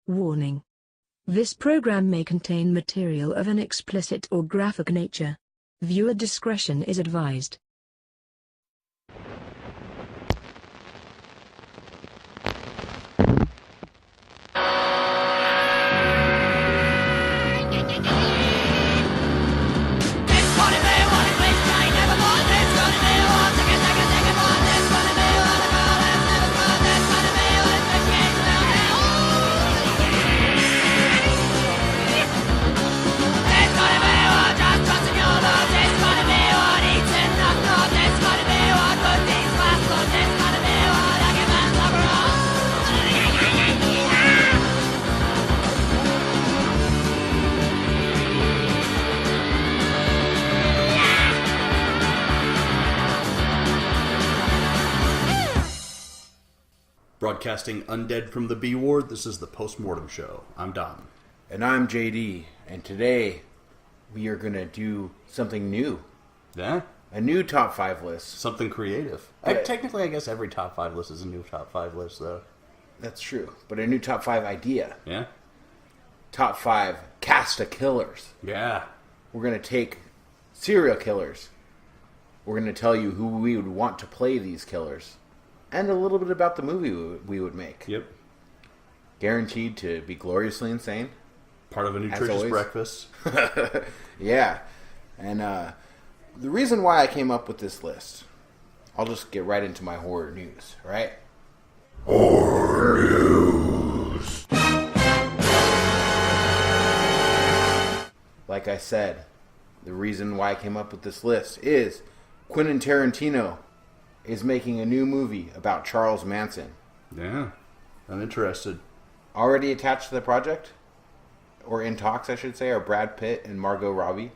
Warning. This program may contain material of an explicit or graphic nature. Viewer discretion is advised. Broadcasting undead from the B Ward, this is the Post-Mortem Show. I'm Dom. And I'm JD, and today we are going to do something new. Yeah? A new top 5 list. Something creative. Technically, I guess every top 5 list is a new top 5 list, though. That's true, but a new top 5 idea. Yeah? Top 5 cast of killers. Yeah. We're going to take serial killers. We're going to tell you who we would want to play these killers. And a little bit about the movie we would make. Yep. Guaranteed to be gloriously insane. Part of a nutritious breakfast. Yeah. And the reason why I came up with this list, I'll just get right into my horror news, right? Horror news. Like I said, the reason why I came up with this list is Quentin Tarantino is making a new movie about Charles Manson. Yeah, I'm interested. Already attached to the project? Or in talks, I should say, are Brad Pitt and Margot Robbie.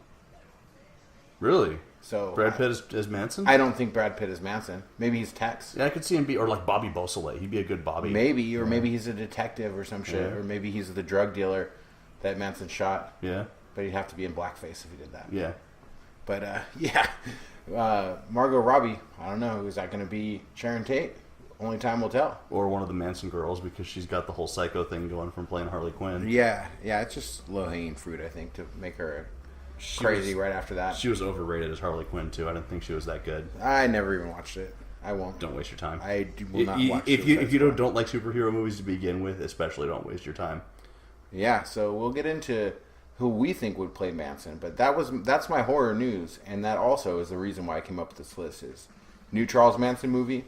Really? So Brad Pitt is Manson? I don't think Brad Pitt is Manson. Maybe he's Tex. Yeah, I could see him be, or like Bobby Beausoleil. He'd be a good Bobby. Maybe, or maybe he's a detective or some shit. Yeah. Or maybe he's the drug dealer that Manson shot. Yeah. But he'd have to be in blackface if he did that. Yeah. But, yeah. Margot Robbie, I don't know. Is that going to be Sharon Tate? Only time will tell. Or one of the Manson girls, because she's got the whole psycho thing going from playing Harley Quinn. Yeah, it's just low-hanging fruit, I think, to make her crazy right after that. She was overrated as Harley Quinn, too. I didn't think she was that good. I never even watched it. I won't. Don't waste your time. Will not watch it. If you don't like superhero movies to begin with, especially don't waste your time. Yeah, so we'll get into who we think would play Manson, but that's my horror news, and that also is the reason why I came up with this list. Is new Charles Manson movie,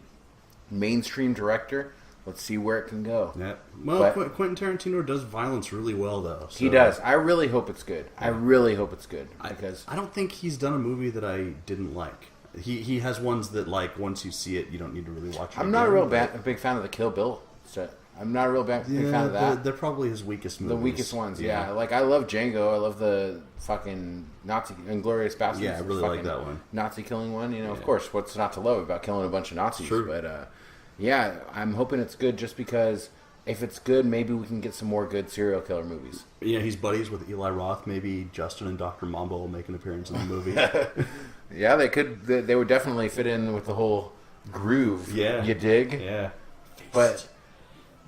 mainstream director. Let's see where it can go. Yeah. Well, Quentin Tarantino does violence really well, though. So. He does. I really hope it's good. I really hope it's good because I don't think he's done a movie that I didn't like. He has ones that, like, once you see it, you don't need to really watch it. I'm not a big fan of the Kill Bill set. I'm not a real big fan of that. They're probably his weakest movies. The weakest ones, yeah. Like, I love Django. I love the fucking Nazi Inglourious Basterds. Yeah, I really like that one. Nazi killing one. You know, of course, what's not to love about killing a bunch of Nazis? True. But, yeah, I'm hoping it's good just because if it's good, maybe we can get some more good serial killer movies. Yeah, he's buddies with Eli Roth. Maybe Justin and Dr. Mambo will make an appearance in the movie. Yeah, they could. They would definitely fit in with the whole groove. Yeah. You dig? Yeah. But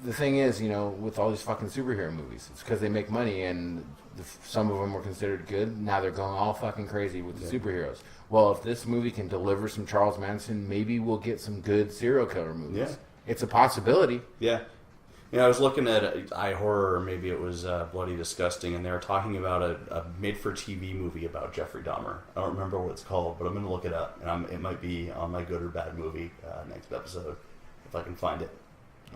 the thing is, you know, with all these fucking superhero movies, it's because they make money, and some of them were considered good. Now they're going all fucking crazy with the superheroes. Well, if this movie can deliver some Charles Manson, maybe we'll get some good serial killer movies. Yeah. It's a possibility. Yeah. I was looking at iHorror, or maybe it was Bloody Disgusting, and they were talking about a made-for-TV movie about Jeffrey Dahmer. I don't remember what it's called, but I'm going to look it up, and it might be on my good or bad movie next episode, if I can find it.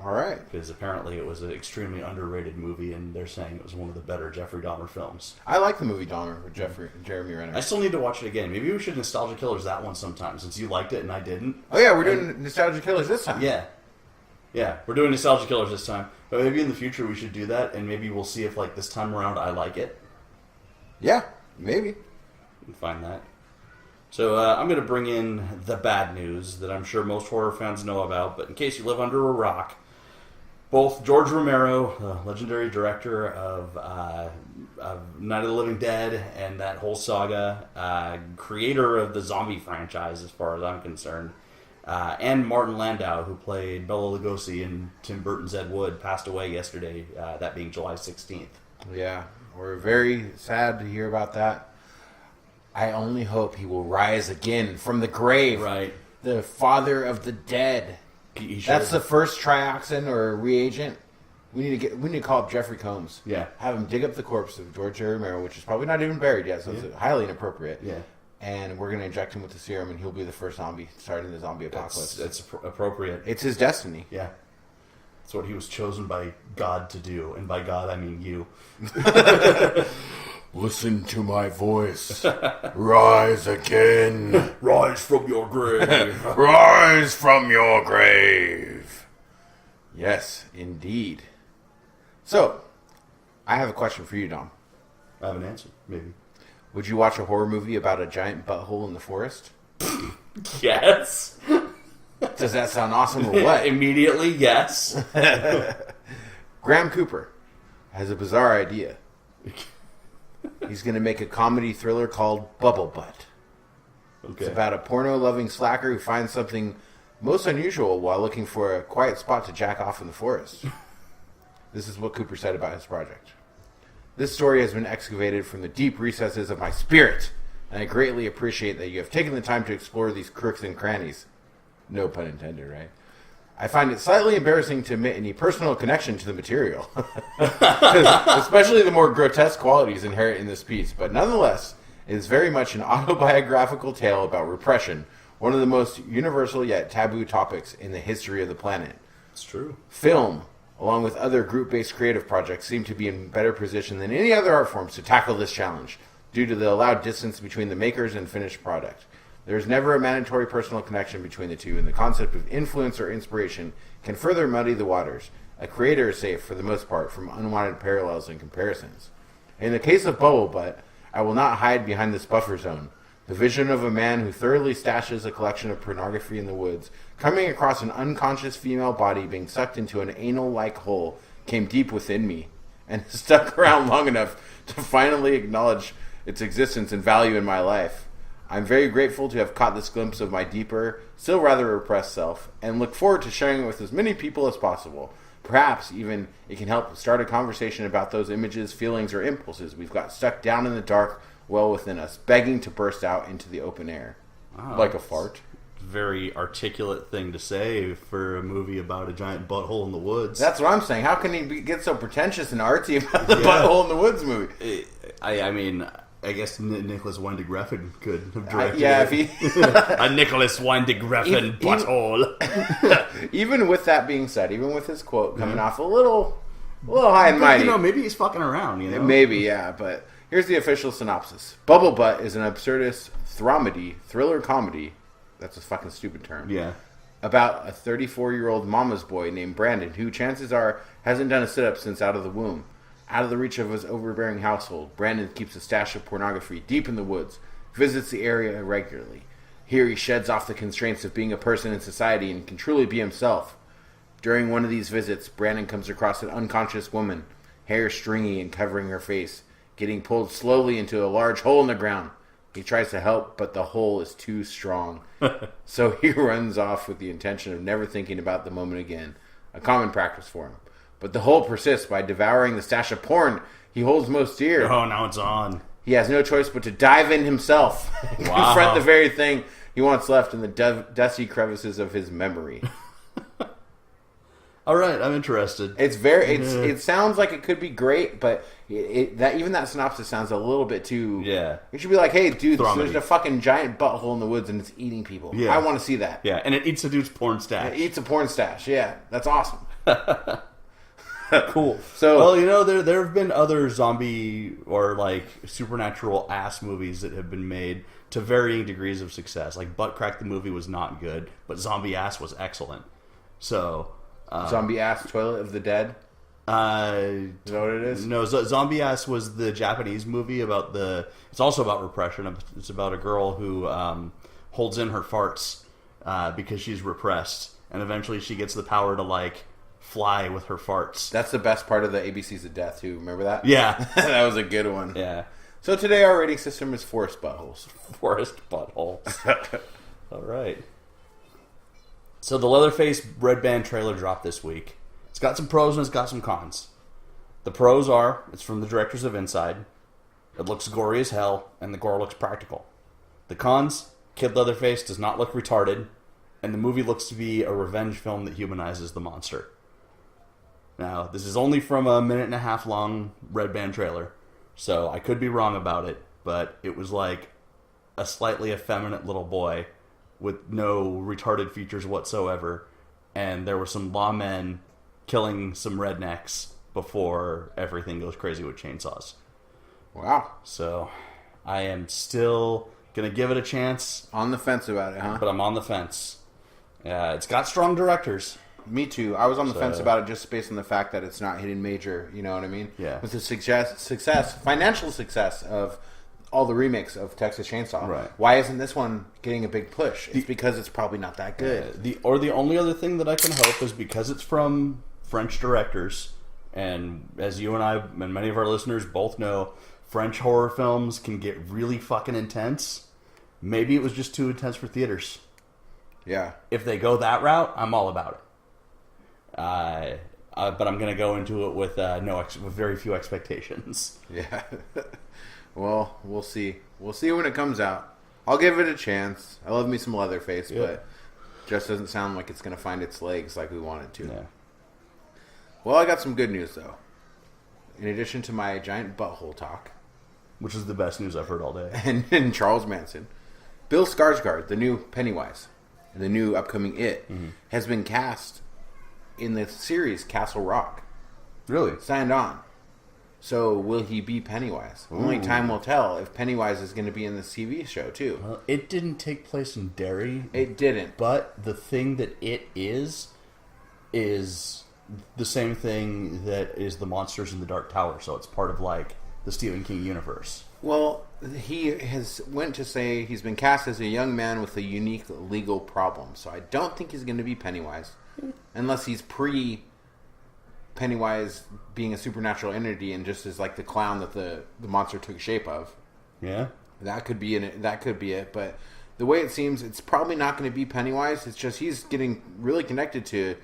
All right. Because apparently it was an extremely underrated movie, and they're saying it was one of the better Jeffrey Dahmer films. I like the movie Dahmer with Jeremy Renner. I still need to watch it again. Maybe we should Nostalgia Killers that one sometime, since you liked it and I didn't. Oh, yeah, we're doing Nostalgia Killers this time. Yeah, we're doing Nostalgia Killers this time. But maybe in the future we should do that, and maybe we'll see if, like, this time around I like it. Yeah, maybe. We can find that. So I'm going to bring in the bad news that I'm sure most horror fans know about, but in case you live under a rock, both George Romero, legendary director of Night of the Living Dead and that whole saga, creator of the zombie franchise as far as I'm concerned, And Martin Landau, who played Bela Lugosi in Tim Burton's Ed Wood, passed away yesterday, that being July 16th. Yeah, we're very sad to hear about that. I only hope he will rise again from the grave. Right. The father of the dead. That's the first trioxin or reagent. We need to call up Jeffrey Combs. Yeah. Have him dig up the corpse of George A. Romero, which is probably not even buried yet, so it's highly inappropriate. Yeah. And we're going to inject him with the serum, and he'll be the first zombie starting the zombie apocalypse. That's appropriate. It's his destiny. Yeah. It's what he was chosen by God to do. And by God, I mean you. Listen to my voice. Rise again. Rise from your grave. Rise from your grave. Yes, indeed. So, I have a question for you, Dom. I have an answer, maybe. Would you watch a horror movie about a giant butthole in the forest? Yes. Does that sound awesome or what? Immediately, yes. Graham Cooper has a bizarre idea. He's going to make a comedy thriller called Bubble Butt. Okay. It's about a porno-loving slacker who finds something most unusual while looking for a quiet spot to jack off in the forest. This is what Cooper said about his project. This story has been excavated from the deep recesses of my spirit, and I greatly appreciate that you have taken the time to explore these crooks and crannies. No pun intended, right? I find it slightly embarrassing to admit any personal connection to the material, especially the more grotesque qualities inherent in this piece, but nonetheless, it is very much an autobiographical tale about repression, one of the most universal yet taboo topics in the history of the planet. It's true. Film, along with other group-based creative projects, seem to be in better position than any other art forms to tackle this challenge, due to the allowed distance between the makers and finished product. There is never a mandatory personal connection between the two, and the concept of influence or inspiration can further muddy the waters. A creator is safe, for the most part, from unwanted parallels and comparisons. In the case of Bubble Butt, I will not hide behind this buffer zone. The vision of a man who thoroughly stashes a collection of pornography in the woods, coming across an unconscious female body being sucked into an anal-like hole, came deep within me, and stuck around long enough to finally acknowledge its existence and value in my life. I'm very grateful to have caught this glimpse of my deeper, still rather repressed self, and look forward to sharing it with as many people as possible. Perhaps even it can help start a conversation about those images, feelings, or impulses we've got stuck down in the dark well within us, begging to burst out into the open air. Wow, like a fart. Very articulate thing to say for a movie about a giant butthole in the woods. That's what I'm saying. How can he get so pretentious and artsy about the butthole in the woods movie? I mean, I guess Nicholas Winding Refn could have directed if it. he... A Nicholas Winding Refn butthole. Even with that being said, even with his quote coming off a little high and mighty. You know, maybe he's fucking around, you know? Maybe, yeah, but here's the official synopsis. Bubble Butt is an absurdist thriller comedy. That's a fucking stupid term. Yeah. About a 34-year-old mama's boy named Brandon, who chances are hasn't done a sit-up since out of the womb. Out of the reach of his overbearing household, Brandon keeps a stash of pornography deep in the woods, visits the area regularly. Here he sheds off the constraints of being a person in society and can truly be himself. During one of these visits, Brandon comes across an unconscious woman, hair stringy and covering her face, getting pulled slowly into a large hole in the ground. He tries to help, but the hole is too strong. So he runs off with the intention of never thinking about the moment again, a common practice for him. But the hole persists by devouring the stash of porn he holds most dear. Oh, now it's on. He has no choice but to dive in himself and confront the very thing he wants left in the dusty crevices of his memory. All right, I'm interested. It sounds like it could be great, but even that synopsis sounds a little bit too. Yeah. You should be like, hey, dude, Thrombity. there's a fucking giant butthole in the woods and it's eating people. Yeah. I want to see that. Yeah, and it eats a dude's porn stash. It eats a porn stash. Yeah, that's awesome. Cool. So, well, you know, there have been other zombie or like supernatural ass movies that have been made to varying degrees of success. Like Butt Crack the movie was not good, but Zombie Ass was excellent. So, Zombie Ass Toilet of the Dead. Is that what it is? No, Zombie Ass was the Japanese movie about it's also about repression. It's about a girl who holds in her farts because she's repressed, and eventually she gets the power to like fly with her farts. That's the best part of the ABCs of Death, too. Remember that? Yeah. That was a good one. Yeah. So today our rating system is forest buttholes. Forest buttholes. All right. So the Leatherface Red Band trailer dropped this week. It's got some pros and it's got some cons. The pros are, it's from the directors of Inside. It looks gory as hell, and the gore looks practical. The cons, Kid Leatherface does not look retarded, and the movie looks to be a revenge film that humanizes the monster. Now, this is only from a 1.5-minute long Red Band trailer, so I could be wrong about it, but it was like a slightly effeminate little boy with no retarded features whatsoever, and there were some lawmen killing some rednecks before everything goes crazy with chainsaws. Wow. So, I am still gonna give it a chance. On the fence about it, huh? But I'm on the fence. It's got strong directors. Me too. I was on the fence about it just based on the fact that it's not hitting major, you know what I mean? Yeah. With the financial success of all the remakes of Texas Chainsaw. Right. Why isn't this one getting a big push? It's because it's probably not that good. The only other thing that I can hope is because it's from French directors, and as you and I and many of our listeners both know, French horror films can get really fucking intense. Maybe it was just too intense for theaters. Yeah. If they go that route, I'm all about it. But I'm going to go into it with with very few expectations. Yeah. Well, we'll see. We'll see when it comes out. I'll give it a chance. I love me some Leatherface, but just doesn't sound like it's going to find its legs like we want it to. Yeah. Well, I got some good news, though. In addition to my giant butthole talk. Which is the best news I've heard all day. And Charles Manson. Bill Skarsgård, the new Pennywise, and the new upcoming It, has been cast in the series Castle Rock. Really? Signed on. So will he be Pennywise? Ooh. Only time will tell if Pennywise is going to be in this TV show, too. Well, it didn't take place in Derry. It didn't. But the thing that it is the same thing that is the monsters in the Dark Tower. So it's part of, like, the Stephen King universe. Well, he went to say he's been cast as a young man with a unique legal problem. So I don't think he's going to be Pennywise. Unless he's Pennywise being a supernatural entity and just is like the clown that the monster took shape of. Yeah. That could be it. But the way it seems, it's probably not going to be Pennywise. It's just he's getting really connected to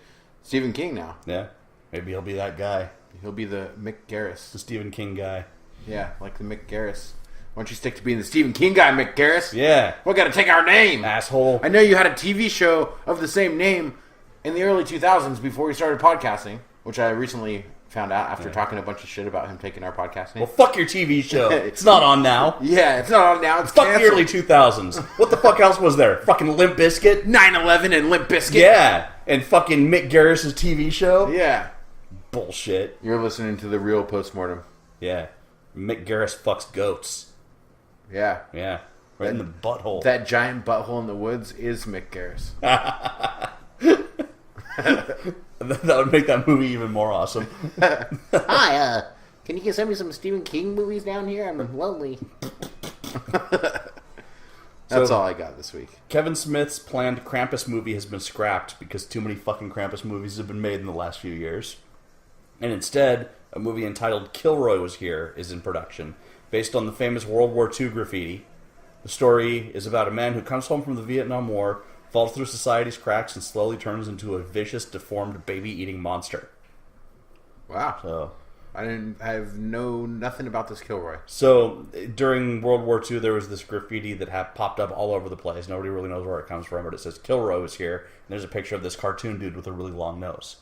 Stephen King now. Yeah. Maybe he'll be that guy. He'll be the Mick Garris. The Stephen King guy. Yeah, like the Mick Garris. Why don't you stick to being the Stephen King guy, Mick Garris? Yeah. We got to take our name. Asshole. I know you had a TV show of the same name in the early 2000s before we started podcasting, which I recently found out after talking a bunch of shit about him taking our podcasting. Well, fuck your TV show. It's not on now. Yeah, it's not on now. It's fuck canceled. the early 2000s. What the fuck else was there? Fucking Limp Bizkit? 9/11 and Limp Bizkit? Yeah. And fucking Mick Garris' TV show? Yeah. Bullshit. You're listening to the real Postmortem. Yeah. Mick Garris fucks goats. Yeah. Yeah. Right in the butthole. That giant butthole in the woods is Mick Garris. That would make that movie even more awesome. Hi, can you send me some Stephen King movies down here? I'm lonely. That's all I got this week. Kevin Smith's planned Krampus movie has been scrapped because too many fucking Krampus movies have been made in the last few years. And instead, a movie entitled Kilroy Was Here is in production, based on the famous World War II graffiti. The story is about a man who comes home from the Vietnam War, falls through society's cracks, and slowly turns into a vicious, deformed, baby-eating monster. Wow. So, I know nothing about this Kilroy. So, during World War II, there was this graffiti that popped up all over the place. Nobody really knows where it comes from, but it says Kilroy was here. And there's a picture of this cartoon dude with a really long nose.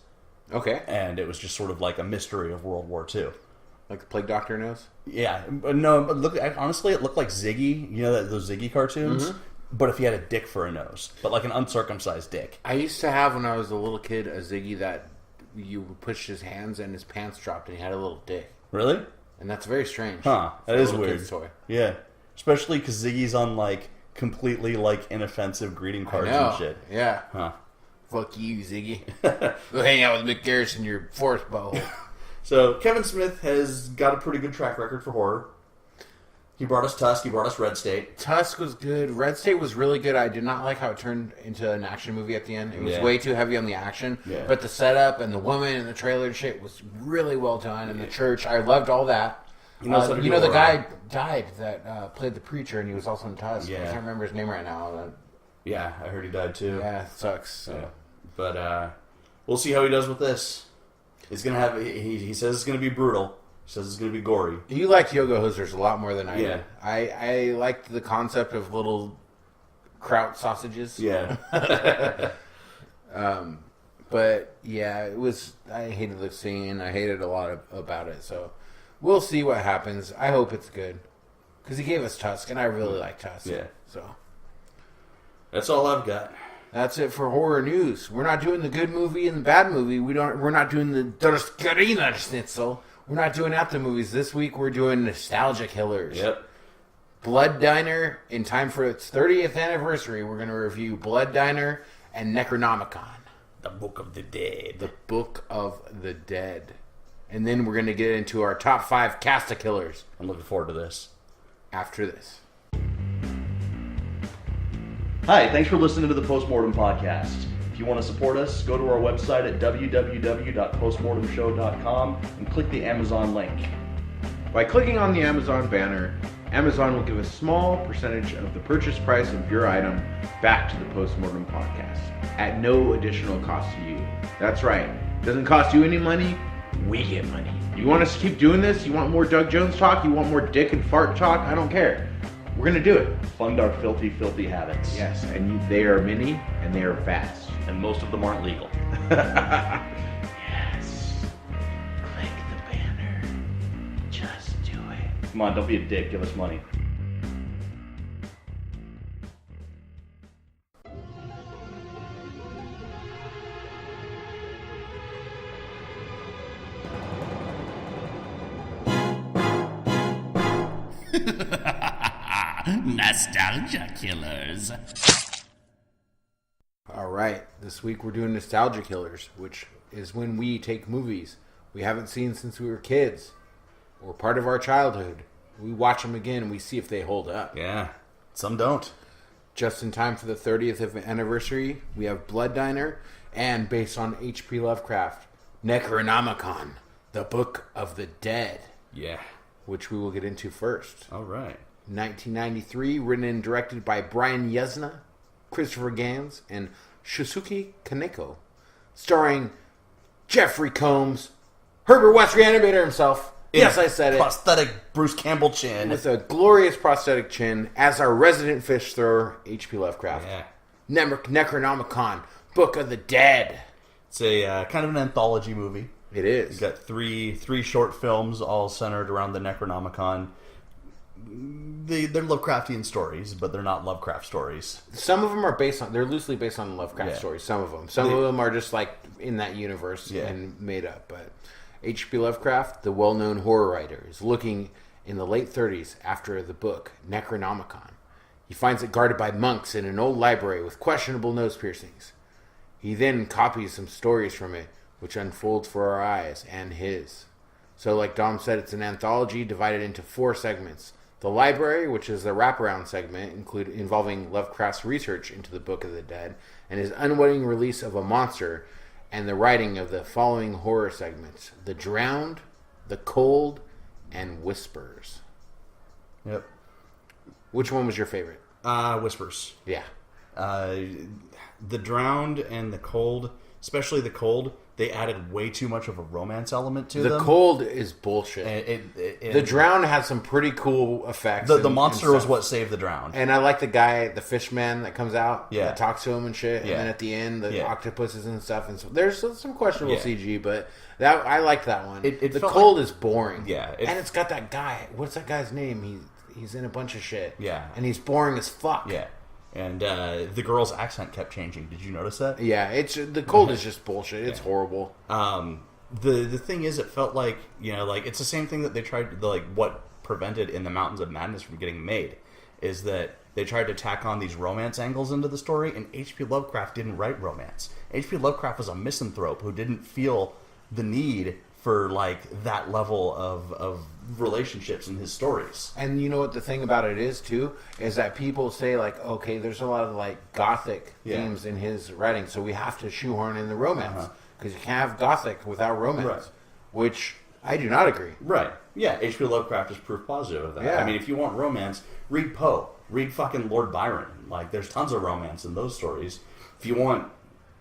Okay. And it was just sort of like a mystery of World War II. Like the Plague Doctor nose? Yeah. No, but honestly, it looked like Ziggy. You know those Ziggy cartoons? Mm-hmm. But if he had a dick for a nose. But like an uncircumcised dick. I used to have, when I was a little kid, a Ziggy that you pushed his hands and his pants dropped and he had a little dick. Really? And that's very strange. Huh. That is weird. Kid's toy. Yeah. Especially because Ziggy's on like completely like inoffensive greeting cards and shit. Yeah. Huh. Fuck you, Ziggy. Go hang out with Mick Garris in your forest bowl. So, Kevin Smith has got a pretty good track record for horror. He brought us Tusk. He brought us Red State. Tusk was good. Red State was really good. I did not like how it turned into an action movie at the end. It was way too heavy on the action. Yeah. But the setup and the woman and the trailer and shit was really well done. And the church, I loved all that. You know the guy died that played the preacher, and he was also in Tusk. Yeah. I can't remember his name right now. Yeah, I heard he died too. Yeah, it sucks. So. But we'll see how he does with this. He's gonna have. He says it's gonna be brutal. He says it's gonna be gory. You liked Yoga Hosers a lot more than I Yeah. did. I liked the concept of little kraut sausages. Yeah. But yeah, it was. I hated the scene. I hated a lot about it. So we'll see what happens. I hope it's good because he gave us Tusk, and I really like Tusk. Yeah. So That's all I've got. that's it for horror news. We're not doing the good movie and the bad movie. We're not doing the Durskirina Schnitzel. We're not doing after movies this week. We're doing nostalgia killers. Yep. Blood Diner. In time for its 30th anniversary, we're going to review Blood Diner and Necronomicon. The Book of the Dead. The Book of the Dead. And then we're going to get into our top 5 cast of killers I'm looking forward to this. after this. Hi, thanks for listening to the Postmortem Podcast. If you want to support us, go to our website at www.postmortemshow.com and click the Amazon link. By clicking on the Amazon banner, Amazon will give a small percentage of the purchase price of your item back to the Postmortem Podcast at no additional cost to you. That's right. It doesn't cost you any money. We get money. You want us to keep doing this? You want more Doug Jones talk? You want more dick and fart talk? I don't care. We're going to do it. Fund our filthy, filthy habits. Yes, and they are many and they are vast. And most of them aren't legal. Yes. Click the banner. Just do it. Come on, don't be a dick. Give us money. Nostalgia killers. All right. This week we're doing nostalgia killers, which is when we take movies we haven't seen since we were kids or part of our childhood. We watch them again and we see if they hold up. Yeah. Some don't. Just in time for the 30th anniversary, we have Blood Diner and, based on H.P. Lovecraft, Necronomicon, the Book of the Dead, Yeah. which we will get into first. All right. 1993, written and directed by Brian Yuzna, Christopher Gans, and Shusuke Kaneko, starring Jeffrey Combs, Herbert West Reanimator himself. Yes, I said it. Prosthetic Bruce Campbell chin. With a glorious prosthetic chin as our resident fish thrower, H.P. Lovecraft. Yeah. Necronomicon, Book of the Dead. It's a kind of an anthology movie. It is. It's got three short films all centered around the Necronomicon. They're Lovecraftian stories, but they're not Lovecraft stories. Some of them are they're loosely based on Lovecraft Yeah. stories. Some of them. Some of them are just like in that universe Yeah. and made up. But H.P. Lovecraft, the well-known horror writer, is looking in the late 30s after the book Necronomicon. He finds it guarded by monks in an old library with questionable nose piercings. He then copies some stories from it, which unfolds for our eyes and his. So like Dom said, it's an anthology divided into 4 segments. The library, which is the wraparound segment, involving Lovecraft's research into the Book of the Dead and his unwitting release of a monster, and the writing of the following horror segments: The Drowned, The Cold, and Whispers. Yep. Which one was your favorite? Whispers. Yeah. The Drowned and the Cold, especially the Cold, they added way too much of a romance element to The them. Cold is bullshit. The Drowned had some pretty cool effects. The and monster was stuff. what saved the Drowned. And I like the guy, the fishman that comes out, Yeah. that talks to him and shit. Yeah. And then at the end, the Yeah. octopuses and stuff. And so there's some questionable Yeah. CG, but that I liked that one. It the felt Cold like- is boring. Yeah, and it's got that guy. What's that guy's name? He's in a bunch of shit. Yeah. and he's boring as fuck. Yeah. And the girl's accent kept changing. Did you notice that? Yeah, the Cold is just bullshit. It's horrible. The thing is, it felt like, like it's the same thing that they tried to, like, what prevented In the Mountains of Madness from getting made is that they tried to tack on these romance angles into the story, and H.P. Lovecraft didn't write romance. H.P. Lovecraft was a misanthrope who didn't feel the need for, like, that level of relationships in his stories. And you know what the thing about it is too, is that people say like, okay, there's a lot of like gothic themes in his writing, so we have to shoehorn in the romance because you can't have gothic without romance, Right. which I do not agree. Right. Yeah, H.P. Lovecraft is proof positive of that. Yeah. I mean, if you want romance, read Poe. Read fucking Lord Byron. Like, there's tons of romance in those stories. If you want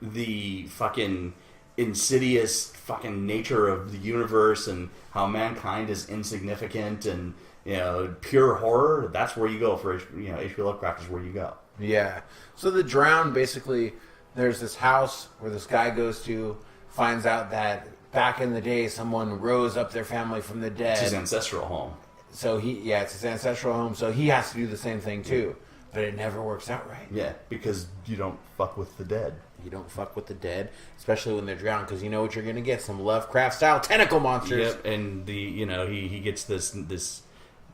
the fucking insidious fucking nature of the universe and how mankind is insignificant and, you know, pure horror, that's where you go for, you know, H.P. Lovecraft is where you go. Yeah. So The Drowned, basically, there's this house where this guy goes to, finds out that back in the day someone rose up their family from the dead. It's his ancestral home. So it's his ancestral home, so he has to do the same thing too. But it never works out right. Yeah, because you don't fuck with the dead. You don't fuck with the dead, especially when they're drowned, because you know what you're going to get, some Lovecraft-style tentacle monsters. Yep, and he gets this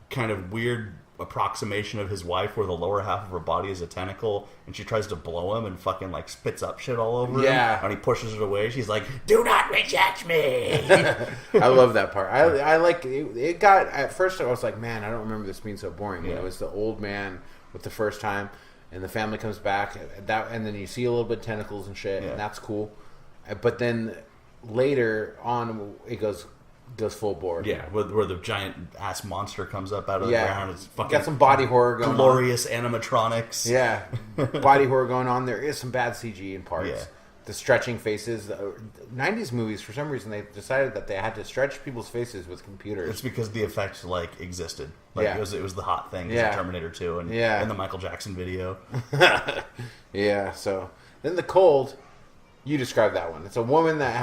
kind of weird approximation of his wife where the lower half of her body is a tentacle, and she tries to blow him and fucking like spits up shit all over him. And he pushes it away. She's like, "Do not reject me." I love that part. I like it. It got, at first I was like, man, I don't remember this being so boring. You know, it's the old man with the first time, and the family comes back, and then you see a little bit of tentacles and shit, and that's cool. But then later on, it goes full bore. Yeah, where the giant ass monster comes up out of the ground. It's fucking got some body horror going glorious animatronics. Yeah, body horror going on. There is some bad CG in parts. Yeah. The stretching faces. 90s movies, for some reason, they decided that they had to stretch people's faces with computers. It's because the effects like existed. Like it was the hot thing. Yeah. Terminator 2 and the Michael Jackson video. Yeah. So then The Cold. You described that one. It's a woman that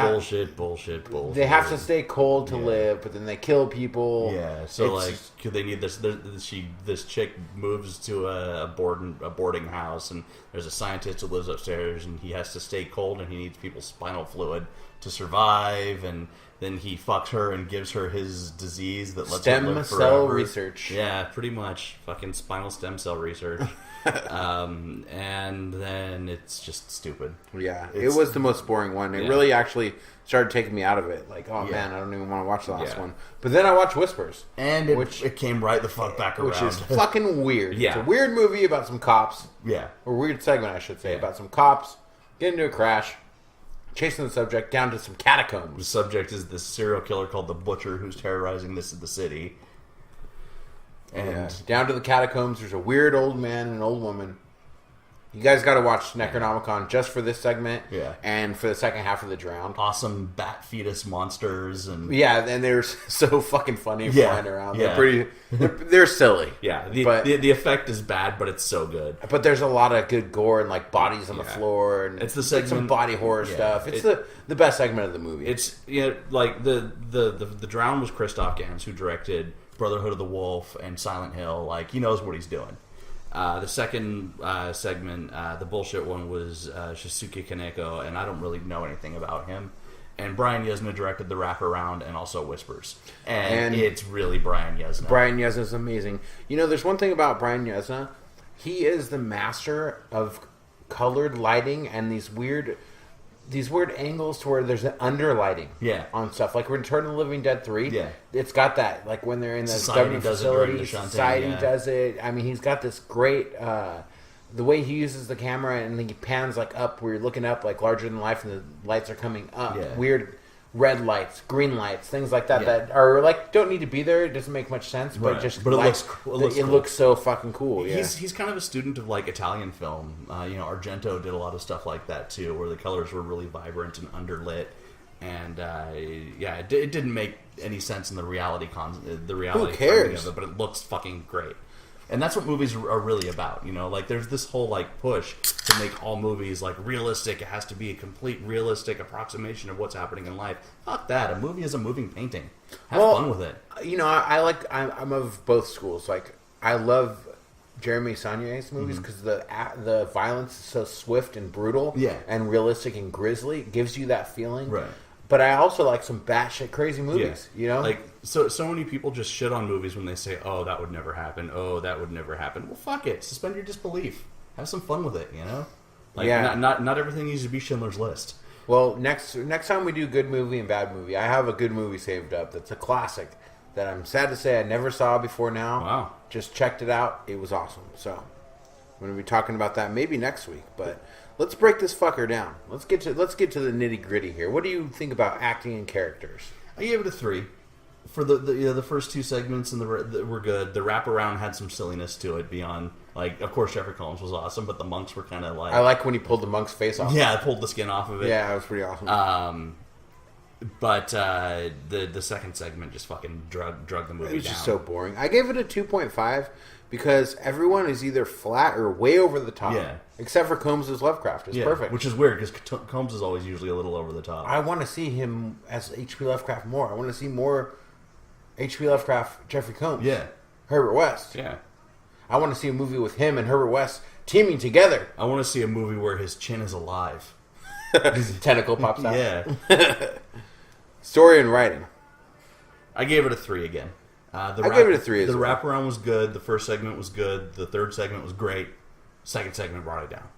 bullshit. They have to stay cold to live, but then they kill people. Yeah. So could they need this? This chick moves to a boarding house, and there's a scientist who lives upstairs, and he has to stay cold, and he needs people's spinal fluid to survive, and then he fucks her and gives her his disease that lets her live forever. Stem cell research. Yeah, pretty much fucking spinal stem cell research. And then it's just stupid. Yeah, it was the most boring one. It really actually started taking me out of it. Like, oh man, I don't even want to watch the last one. But then I watched Whispers. And it came right the fuck back around. Which is fucking weird. Yeah. It's a weird movie about some cops. Yeah. Or weird segment, I should say, about some cops getting into a crash, chasing the subject down to some catacombs. The subject is this serial killer called the Butcher who's terrorizing the city. And down to the catacombs, there's a weird old man and an old woman. You guys got to watch Necronomicon just for this segment, and for the second half of The Drowned. Awesome bat fetus monsters, and and they're so fucking funny flying around. They're silly. Yeah, the effect is bad, but it's so good. But there's a lot of good gore and like bodies on the floor, and it's the segment, some body horror stuff. It's the best segment of the movie. It's like the Drowned was Christoph Gans, who directed Brotherhood of the Wolf and Silent Hill. Like, he knows what he's doing. The second segment, the bullshit one, was Shisuke Kaneko, and I don't really know anything about him. And Brian Yuzna directed The Wraparound and also Whispers. And it's really Brian Yuzna. Brian Yuzna is amazing. You know, there's one thing about Brian Yuzna. He is the master of colored lighting and these weird angles to where there's an underlighting on stuff. Like Return of the Living Dead 3, it's got that. Like when they're in the government facility, Society does it. I mean, he's got this great... the way he uses the camera, and then he pans like up where you're looking up like larger than life, and the lights are coming up. Weird red lights, green lights, things like that that are like don't need to be there. It doesn't make much sense, but it looks so fucking cool. He's kind of a student of like Italian film. Argento did a lot of stuff like that too, where the colors were really vibrant and underlit, and it didn't make any sense in the reality. Who cares? Of it, but it looks fucking great. And that's what movies are really about, Like, there's this whole, like, push to make all movies, like, realistic. It has to be a complete realistic approximation of what's happening in life. Fuck that. A movie is a moving painting. Have fun with it. I'm of both schools. Like, I love Jeremy Saulnier's movies because the violence is so swift and brutal and realistic and grisly. It gives you that feeling. Right. But I also like some batshit crazy movies, Like, so many people just shit on movies when they say, oh, that would never happen. Oh, that would never happen. Well, fuck it. Suspend your disbelief. Have some fun with it, Like, not everything needs to be Schindler's List. Well, next time we do good movie and bad movie, I have a good movie saved up that's a classic that I'm sad to say I never saw before now. Wow. Just checked it out. It was awesome. So, I'm going to be talking about that maybe next week, but... Let's break this fucker down. Let's get to the nitty gritty here. What do you think about acting and characters? I gave it a 3. For the first two segments and were good. The wraparound had some silliness to it beyond Like, of course, Jeffrey Combs was awesome, but the monks were kind of like... I like when he pulled the monk's face off. Yeah, pulled the skin off of it. Yeah, it was pretty awesome. But the second segment just fucking drug the movie down. It was just so boring. I gave it a 2.5 because everyone is either flat or way over the top. Yeah. Except for Combs' Lovecraft. It's perfect. Which is weird because Combs is always usually a little over the top. I want to see him as H.P. Lovecraft more. I want to see more H.P. Lovecraft, Jeffrey Combs. Yeah. Herbert West. Yeah. I want to see a movie with him and Herbert West teaming together. I want to see a movie where his chin is alive. His tentacle pops out. Yeah. Story and writing. I gave it a 3 again. I gave it a 3 as well. The well. wraparound was good. The first segment was good. The third segment was great. Second segment brought it down.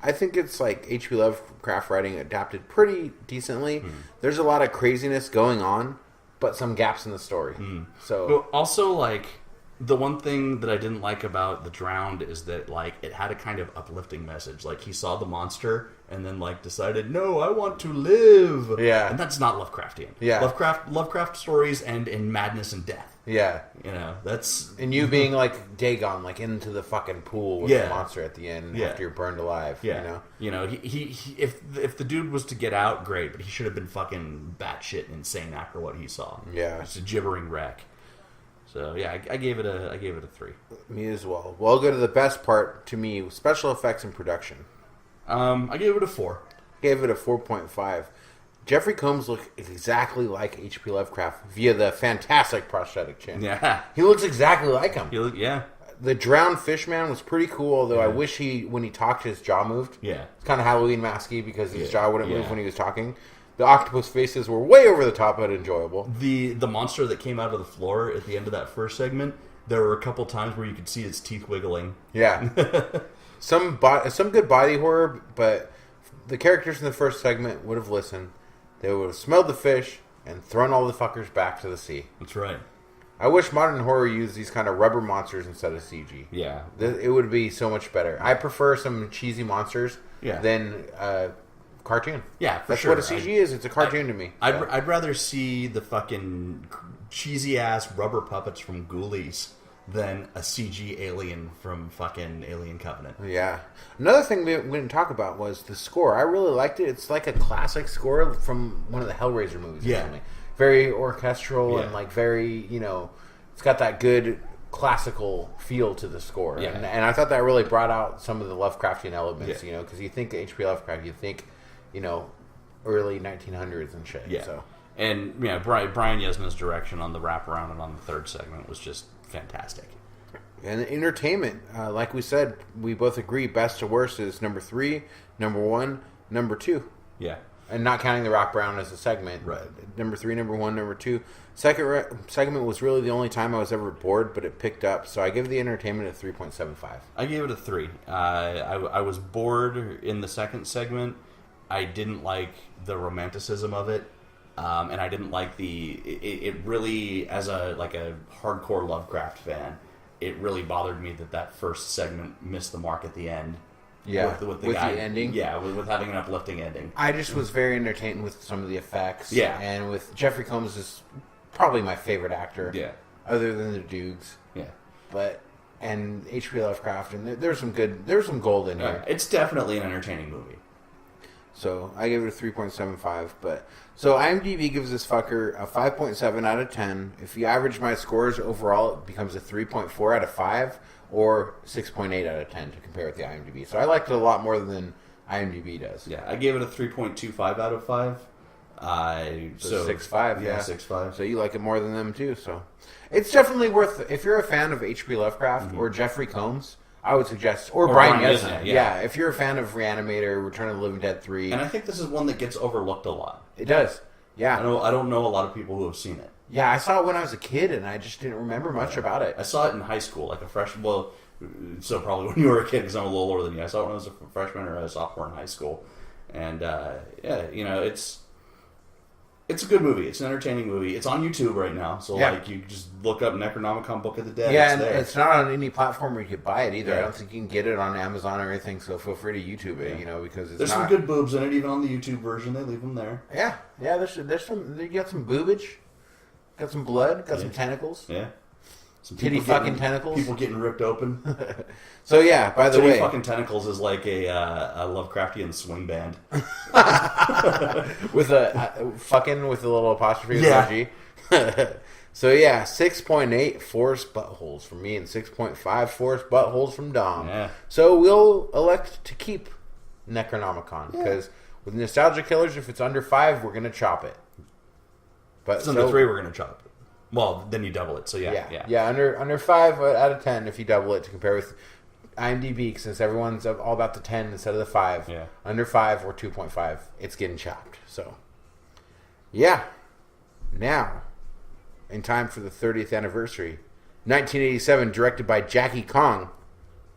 I think it's like H.P. Lovecraft writing adapted pretty decently. There's a lot of craziness going on, but some gaps in the story. So But also, like, the one thing that I didn't like about The Drowned is that, like, it had a kind of uplifting message. Like, he saw the monster and then, like, decided, no, I want to live. Yeah. And that's not Lovecraftian. Yeah. Lovecraft stories end in madness and death. yeah. You know, that's... And you being like Dagon, like into the fucking pool with Yeah. the monster at the end Yeah. after you're burned alive. Yeah. You know? He if the dude was to get out, great, but he should have been fucking batshit insane after what he saw. Yeah. It's a gibbering wreck. So yeah, I gave it a 3. Me as well. Well, I'll go to the best part to me, special effects and production. I gave it a 4. Gave it a 4.5. Jeffrey Combs looks exactly like H.P. Lovecraft via the fantastic prosthetic chin. Yeah. He looks exactly like him. Yeah. The drowned fish man was pretty cool, although I wish when he talked, his jaw moved. Yeah. It's kind of Halloween masky because his jaw wouldn't move Yeah. when he was talking. The octopus faces were way over the top but enjoyable. The monster that came out of the floor at the end of that first segment, there were a couple times where you could see its teeth wiggling. Yeah. Some good body horror, but the characters in the first segment would have listened. They would have smelled the fish and thrown all the fuckers back to the sea. That's right. I wish modern horror used these kind of rubber monsters instead of CG. Yeah. It would be so much better. I prefer some cheesy monsters than cartoon. Yeah, for That's sure. what a CG is. It's a cartoon to me. I'd rather see the fucking cheesy ass rubber puppets from Ghoulies than a CG alien from fucking Alien Covenant. Yeah. Another thing we didn't talk about was the score. I really liked it. It's like a classic score from one of the Hellraiser movies. Yeah. Very orchestral Yeah. and like very, it's got that good classical feel to the score. Yeah. And I thought that really brought out some of the Lovecraftian elements, Yeah. because you think H.P. Lovecraft, you think, early 1900s and shit. Yeah. So. And Brian Yesna's direction on the wraparound and on the third segment was just fantastic. And entertainment, like we said, we both agree best to worst is number 3, number 1, number 2. Yeah. And not counting the wraparound as a segment. Right. Number 3, number 1, number 2. Second segment was really the only time I was ever bored, but it picked up. So I give the entertainment a 3.75. I gave it a 3. I was bored in the second segment. I didn't like the romanticism of it. And I didn't like it really, as a hardcore Lovecraft fan, it really bothered me that first segment missed the mark at the end. Yeah, with the ending. Yeah, with having an uplifting ending. I just was very entertained with some of the effects. Yeah. And with Jeffrey Combs is probably my favorite actor. Yeah. Other than the Dukes. Yeah. And H.P. Lovecraft, and there's some gold in here. It's definitely an entertaining movie. So I gave it a 3.75. So IMDb gives this fucker a 5.7 out of 10. If you average my scores overall, it becomes a 3.4 out of 5 or 6.8 out of 10 to compare with the IMDb. So I liked it a lot more than IMDb does. Yeah, I gave it a 3.25 out of 5. So 6.5, yeah. 6.5. So you like it more than them too. So it's definitely worth. If you're a fan of H.P. Lovecraft or Jeffrey Combs, I would suggest, or Brian Yesna. Yeah, if you're a fan of Reanimator, Return of the Living Dead 3, And I think this is one that gets overlooked a lot. it does. Yeah, I don't know a lot of people who have seen it. yeah. I saw it when I was a kid, and I just didn't remember much about it. I saw it in high school, like a freshman. Well, so probably when you were a kid, because I'm a little older than you. I saw it when I was a freshman or a sophomore in high school, and it's a good movie. It's an entertaining movie. It's on YouTube right now, so you just look up Necronomicon Book of the Dead. Yeah, it's and there. it's not on any platform where you could buy it either. Yeah. I don't think you can get it on Amazon or anything. So feel free to YouTube it. Because it's There's not. some good boobs in it, even on the YouTube version. They leave them there. Yeah. There's some. You got some boobage, got some blood, got some tentacles. Yeah. Some Titty people fucking tentacles? People getting ripped open. So yeah, by the Titty way, fucking tentacles is like a Lovecraftian swing band. with a fucking with a little apostrophe with Yeah. G. So yeah, 6.8 forced buttholes from me and 6.5 forced buttholes from Dom. Yeah. So we'll elect to keep Necronomicon because with Nostalgia Killers, if it's under 5, we're gonna chop it. But If it's under 3, we're gonna chop it. Well, then you double it. So yeah. Under 5 out of 10 if you double it to compare with IMDb, since everyone's all about the 10 instead of the 5. Yeah. Under 5 or 2.5, it's getting chopped. So yeah. Now, in time for the 30th anniversary, 1987, directed by Jackie Kong,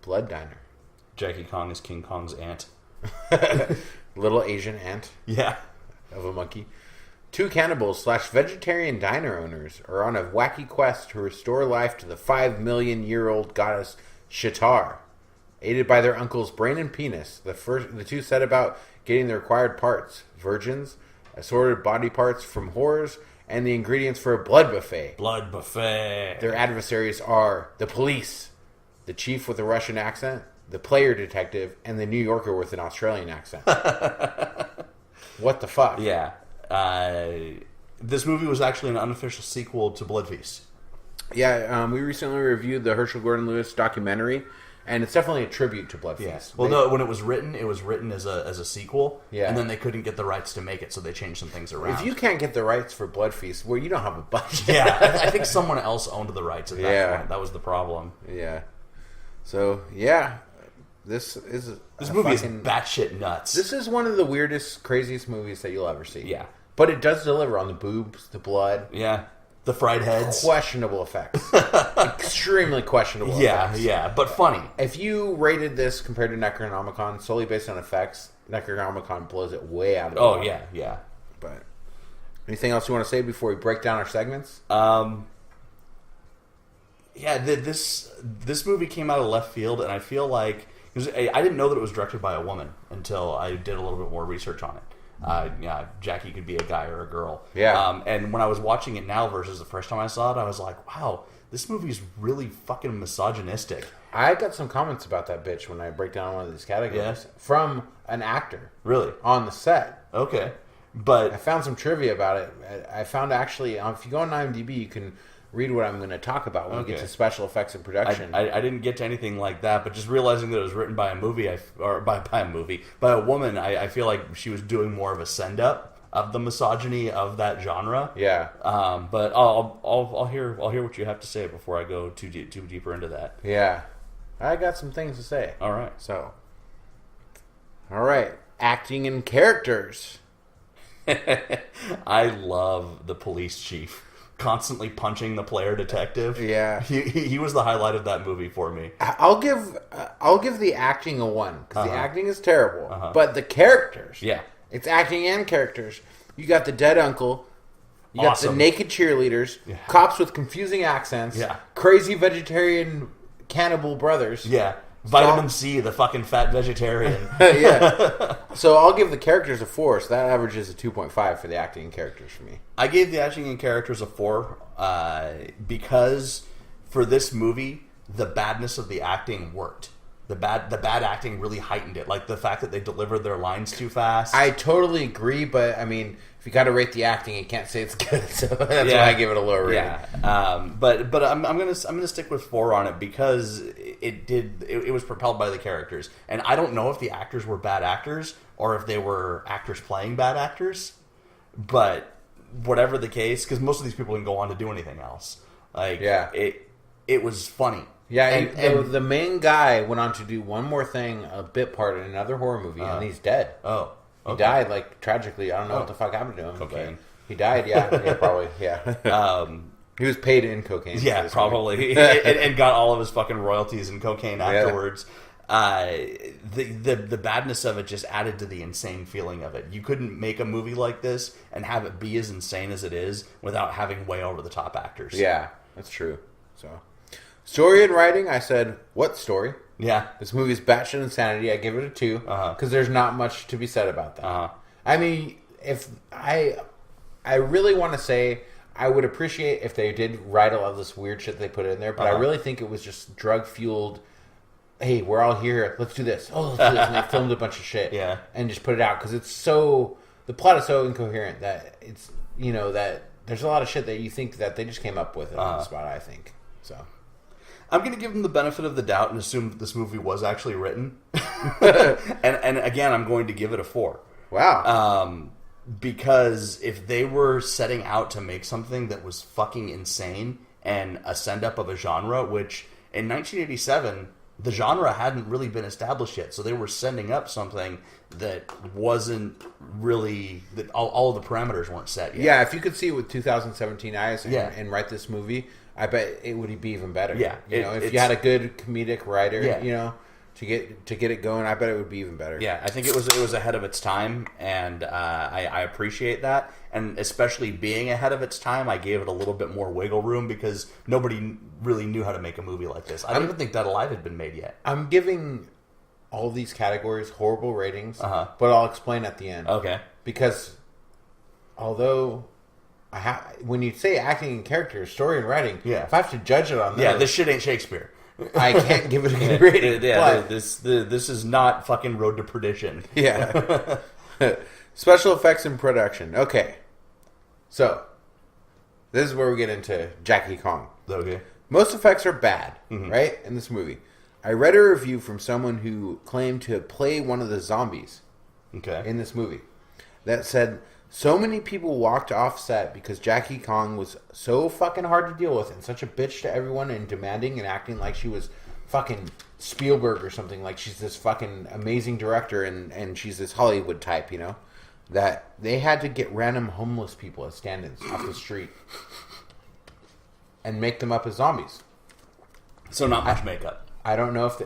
Blood Diner. Jackie Kong is King Kong's aunt. Little Asian ant Yeah. of a monkey. 2 cannibals / vegetarian diner owners are on a wacky quest to restore life to the 5 million-year-old goddess Shatar. Aided by their uncles Brain and Penis, the two set about getting the required parts: virgins, assorted body parts from whores, and the ingredients for a blood buffet. Blood buffet. Their adversaries are the police, the chief with a Russian accent, the player detective, and the New Yorker with an Australian accent. What the fuck? Yeah. This movie was actually an unofficial sequel to Blood Feast. Yeah, we recently reviewed the Herschel Gordon Lewis documentary, and it's definitely a tribute to Blood Feast. Well, no, when it was written as a sequel. Yeah. And then they couldn't get the rights to make it, so they changed some things around. If you can't get the rights for Blood Feast, well, you don't have a budget. Yeah, I think someone else owned the rights at that point. That was the problem. Yeah. So, yeah. This movie is batshit nuts. This is one of the weirdest, craziest movies that you'll ever see. Yeah. But it does deliver on the boobs, the blood. Yeah. The fried heads. Questionable effects. Extremely questionable effects. Yeah, but funny. If you rated this compared to Necronomicon solely based on effects, Necronomicon blows it way out of the water. Yeah. But anything else you want to say before we break down our segments? This movie came out of left field, and I feel like I didn't know that it was directed by a woman until I did a little bit more research on it. Jackie could be a guy or a girl. Yeah. And when I was watching it now versus the first time I saw it, I was like, wow, this movie's really fucking misogynistic. I got some comments about that bitch when I break down one of these categories from an actor. Really? On the set. Okay. But I found some trivia about it. I found actually, if you go on IMDb, you can read what I'm going to talk about when we get to special effects and production. I didn't get to anything like that, but just realizing that it was written by a by a woman, I feel like she was doing more of a send up of the misogyny of that genre. Yeah. But I'll hear what you have to say before I go too deeper into that. Yeah. I got some things to say. All right. So. All right. Acting and characters. I love the police chief constantly punching the player detective. Yeah, he was the highlight of that movie for me. I'll give the acting a 1 because the acting is terrible, but the characters, it's acting and characters. You got the dead uncle, you got the naked cheerleaders, cops with confusing accents, crazy vegetarian cannibal brothers, Vitamin C, the fucking fat vegetarian. So I'll give the characters a 4, so that averages a 2.5 for the acting and characters for me. I gave the acting and characters a 4 because for this movie, the badness of the acting worked. The bad acting really heightened it. Like the fact that they delivered their lines too fast. I totally agree, but I mean, if you got to rate the acting, you can't say it's good. So that's why I give it a lower rating. Yeah, but I'm gonna stick with 4 on it because it was propelled by the characters, and I don't know if the actors were bad actors or if they were actors playing bad actors, but whatever the case, because most of these people didn't go on to do anything else. It was funny. Yeah, and the main guy went on to do one more thing, a bit part in another horror movie, and he's dead. Oh. Okay. He died, like, tragically. I don't know what the fuck happened to him. Cocaine. He died, probably, he was paid in cocaine. Yeah, probably. and got all of his fucking royalties in cocaine afterwards. The badness of it just added to the insane feeling of it. You couldn't make a movie like this and have it be as insane as it is without having way over the top actors. Yeah, that's true. So, story and writing, I said, what story? Yeah. This movie's batshit insanity. I give it a 2 because there's not much to be said about that. I mean, if I really want to say I would appreciate if they did write a lot of this weird shit they put in there, but I really think it was just drug-fueled, hey, we're all here, let's do this. Oh, let's do this. And they filmed a bunch of shit. Yeah. And just put it out. Because it's so... The plot is so incoherent that it's, that there's a lot of shit that you think that they just came up with on the spot, I think. So... I'm going to give them the benefit of the doubt and assume that this movie was actually written. and again, I'm going to give it a 4. Wow. Because if they were setting out to make something that was fucking insane and a send-up of a genre, which in 1987, the genre hadn't really been established yet. So they were sending up something that wasn't really... that all of the parameters weren't set yet. Yeah, if you could see it with 2017 eyes and write this movie... I bet it would be even better. Yeah, if you had a good comedic writer, to get it going, I bet it would be even better. Yeah, I think it was ahead of its time, and I appreciate that. And especially being ahead of its time, I gave it a little bit more wiggle room because nobody really knew how to make a movie like this. I don't even think Dead Alive had been made yet. I'm giving all these categories horrible ratings, but I'll explain at the end. Okay. Because although... when you say acting and character, story and writing, if I have to judge it on this shit ain't Shakespeare. I can't give it a good rating. This is not fucking Road to Perdition. Yeah. Special effects and production. Okay. So, this is where we get into Jackie Kong. Okay. Most effects are bad, right, in this movie. I read a review from someone who claimed to play one of the zombies in this movie that said... So many people walked off set because Jackie Kong was so fucking hard to deal with and such a bitch to everyone and demanding and acting like she was fucking Spielberg or something. Like she's this fucking amazing director and she's this Hollywood type, that they had to get random homeless people as stand-ins off the street and make them up as zombies. So not much makeup. I don't know if...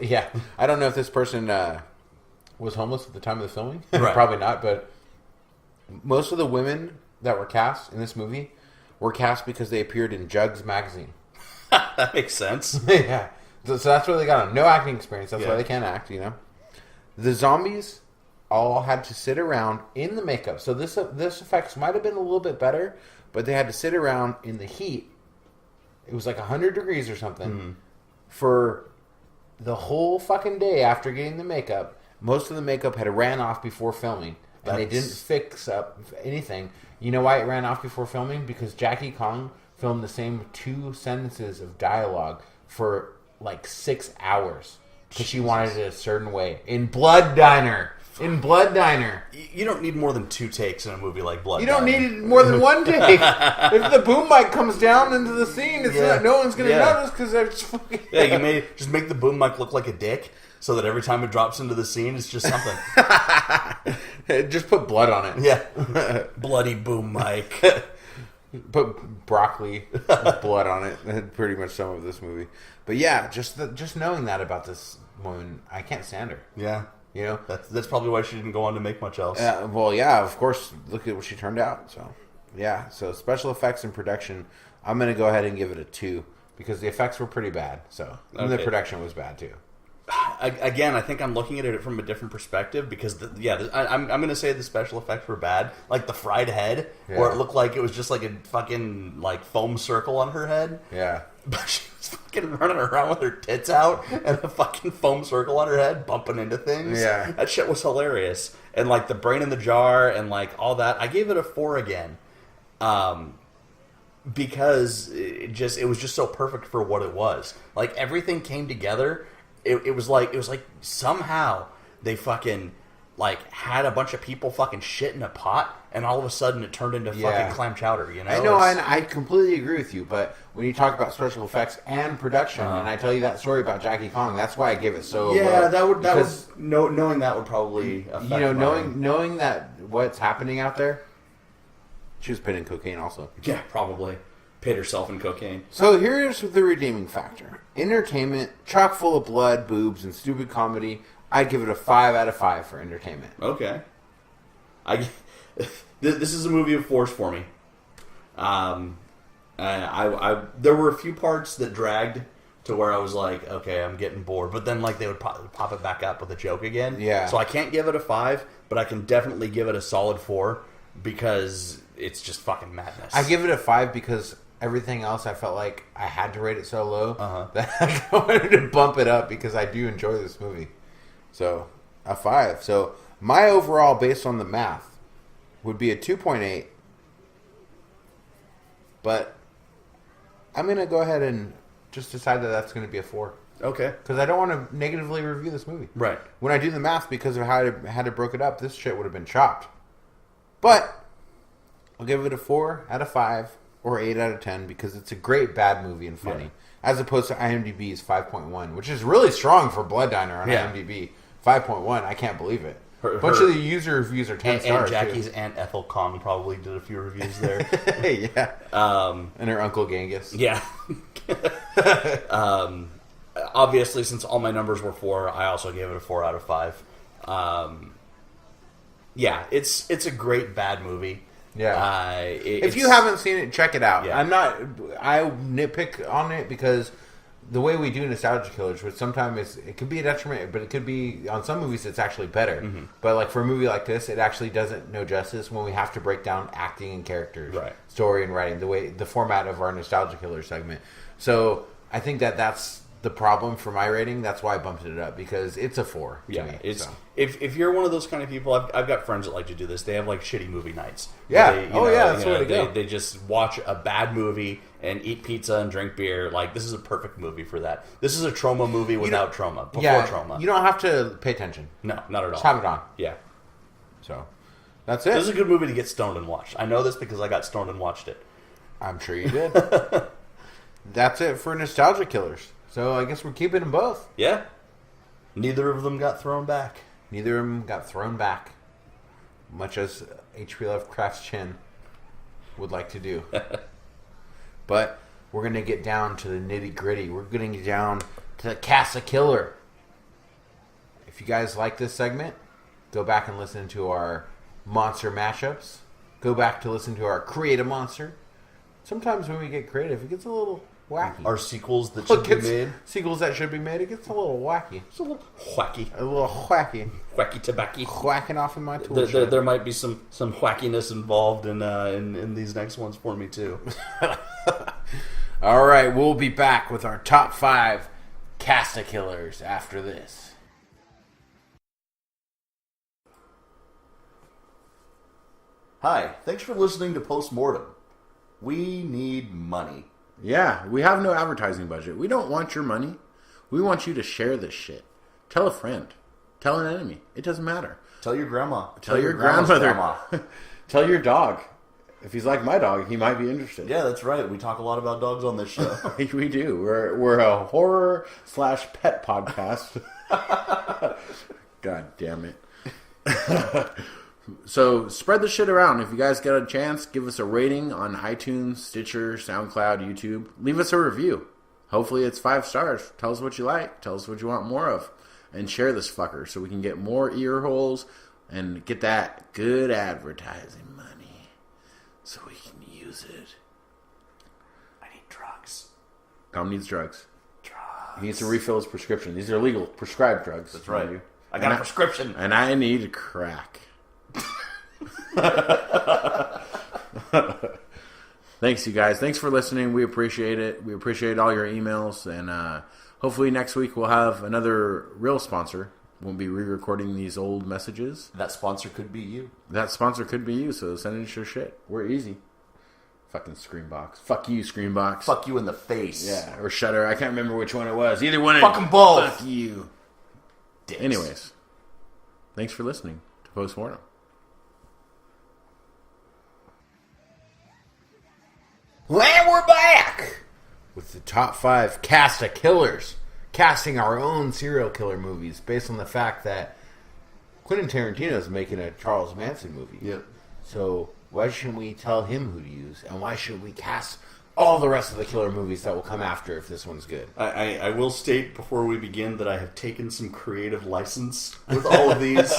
I don't know if this person was homeless at the time of the filming. Right. Probably not, but... Most of the women that were cast in this movie were cast because they appeared in Jugs magazine. That makes sense. Yeah. So that's why they got them. No acting experience. That's why they can't act, The zombies all had to sit around in the makeup. So this effects might have been a little bit better, but they had to sit around in the heat. It was like 100 degrees or something for the whole fucking day after getting the makeup. Most of the makeup had ran off before filming. And they didn't fix up anything. You know why it ran off before filming? Because Jackie Kong filmed the same 2 sentences of dialogue for like 6 hours. Because she wanted it a certain way. In Blood Diner. You don't need more than 2 takes in a movie like Blood Diner. You Diner. don't need more than 1 take. If the boom mic comes down into the scene, it's not, no one's going to notice because they're just fucking... Yeah, you may just make the boom mic look like a dick. So that every time it drops into the scene, it's just something. Just put blood on it. Yeah. Bloody boom mic. Put broccoli with blood on it. That's pretty much some of this movie. But yeah, just knowing that about this woman, I can't stand her. Yeah. That's probably why she didn't go on to make much else. Well, yeah, of course. Look at what she turned out. So, yeah. So special effects and production, I'm going to go ahead and give it a 2. Because the effects were pretty bad. So, and the production was bad too. Again, I think I'm looking at it from a different perspective because, I'm going to say the special effects were bad. Like the fried head, where it looked like it was just like a fucking like foam circle on her head. Yeah. But she was fucking running around with her tits out and a fucking foam circle on her head, bumping into things. Yeah. That shit was hilarious. And like the brain in the jar and like all that. I gave it a 4 again. Because it was just so perfect for what it was. Like everything came together. It was like somehow they fucking like had a bunch of people fucking shit in a pot, and all of a sudden it turned into fucking clam chowder. I know, and I completely agree with you. But when you talk about special effects and production, and I tell you that story about Jackie Kong, that's why I give it so. Yeah, knowing that would probably affect knowing that what's happening out there. She was pitting cocaine also. Yeah, probably. Paid herself in cocaine. So here's the redeeming factor. Entertainment, chock full of blood, boobs, and stupid comedy. I'd give it a 5 out of 5 for entertainment. Okay. This is a movie of force for me. There were a few parts that dragged to where I was like, okay, I'm getting bored. But then like they would pop it back up with a joke again. Yeah. So I can't give it a 5, but I can definitely give it a solid 4. because it's just fucking madness. I give it a 5 because everything else I felt like I had to rate it so low that I wanted to bump it up because I do enjoy this movie. So, a 5. So, my overall, based on the math, would be a 2.8. But I'm going to go ahead and just decide that that's going to be a 4. Okay. Because I don't want to negatively review this movie. Right. When I do the math, because of how I had to broke it up, this shit would have been chopped. But I'll give it a 4 out of 5 or 8 out of 10 because it's a great bad movie and funny. Yeah. As opposed to IMDb's 5.1, which is really strong for Blood Diner on IMDb. 5.1, I can't believe it. A bunch of the user reviews are 10 stars. And Jackie's Aunt Ethel Kong probably did a few reviews there. Yeah. And her Uncle Genghis. Yeah. Obviously, since all my numbers were 4, I also gave it a 4 out of 5. Yeah, it's a great bad movie. Yeah. If you haven't seen it, check it out. Yeah. I nitpick on it because the way we do Nostalgia Killers, which sometimes it could be a detriment, but it could be, on some movies, it's actually better. Mm-hmm. But like for a movie like this, it actually doesn't know justice when we have to break down acting and characters, story and writing, the format of our Nostalgia Killers segment. So I think that's the problem for my rating. That's why I bumped it up, because it's a 4 to me. It's if you're one of those kind of people, I've got friends that like to do this. They have like shitty movie nights. Yeah. That's the way to go. They just watch a bad movie and eat pizza and drink beer. Like, this is a perfect movie for that. This is a trauma movie without trauma. Before trauma. You don't have to pay attention. No, not at all. Just have it on. Yeah. So, that's it. This is a good movie to get stoned and watch. I know this because I got stoned and watched it. I'm sure you did. That's it for Nostalgia Killers. So I guess we're keeping them both. Yeah. Neither of them got thrown back. Neither of them got thrown back. Much as H.P. Lovecraft's chin would like to do. But we're going to get down to the nitty gritty. We're going to get down to the Casa Killer. If you guys like this segment, go back and listen to our monster mashups. Go back to listen to our Create a Monster. Sometimes when we get creative, it gets a little wacky. Our sequels that should be made. Sequels that should be made. It gets a little wacky. It's a little wacky. A little wacky. Wacky tobacco. Whacking off in my tool there might be some wackiness involved in these next ones for me too. All right, we'll be back with our top 5 Casa Killers after this. Hi, thanks for listening to Post Mortem. We need money. Yeah, we have no advertising budget. We don't want your money. We want you to share this shit. Tell a friend. Tell an enemy. It doesn't matter. Tell your grandma. Tell your grandmother. Tell your dog. If he's like my dog, he might be interested. Yeah, that's right. We talk a lot about dogs on this show. We do. We're a horror/pet podcast. God damn it. So spread the shit around. If you guys get a chance, give us a rating on iTunes, Stitcher, SoundCloud, YouTube. Leave us a review. Hopefully it's 5 stars. Tell us what you like. Tell us what you want more of. And share this fucker so we can get more ear holes and get that good advertising money so we can use it. I need drugs. Tom needs drugs. He needs to refill his prescription. These are legal, prescribed drugs. That's right. I got a prescription. And I need crack. Thanks, you guys. Thanks for listening. We appreciate it. We appreciate all your emails. And hopefully next week we'll have another real sponsor. Won't be re-recording these old messages. That sponsor could be you. That sponsor could be you, so send us your shit. We're easy. Fucking Screambox. Fuck you, Screambox. Fuck you in the face. Yeah, or Shudder. I can't remember which one it was. Either one. Fucking both. Fuck you. Dicks. Anyways, thanks for listening to Postmortem. And we're back with the top 5 cast of killers, casting our own serial killer movies based on the fact that Quentin Tarantino is making a Charles Manson movie. Yep. So why shouldn't we tell him who to use, and why should we cast all the rest of the killer movies that will come after if this one's good? I will state before we begin that I have taken some creative license with all of these.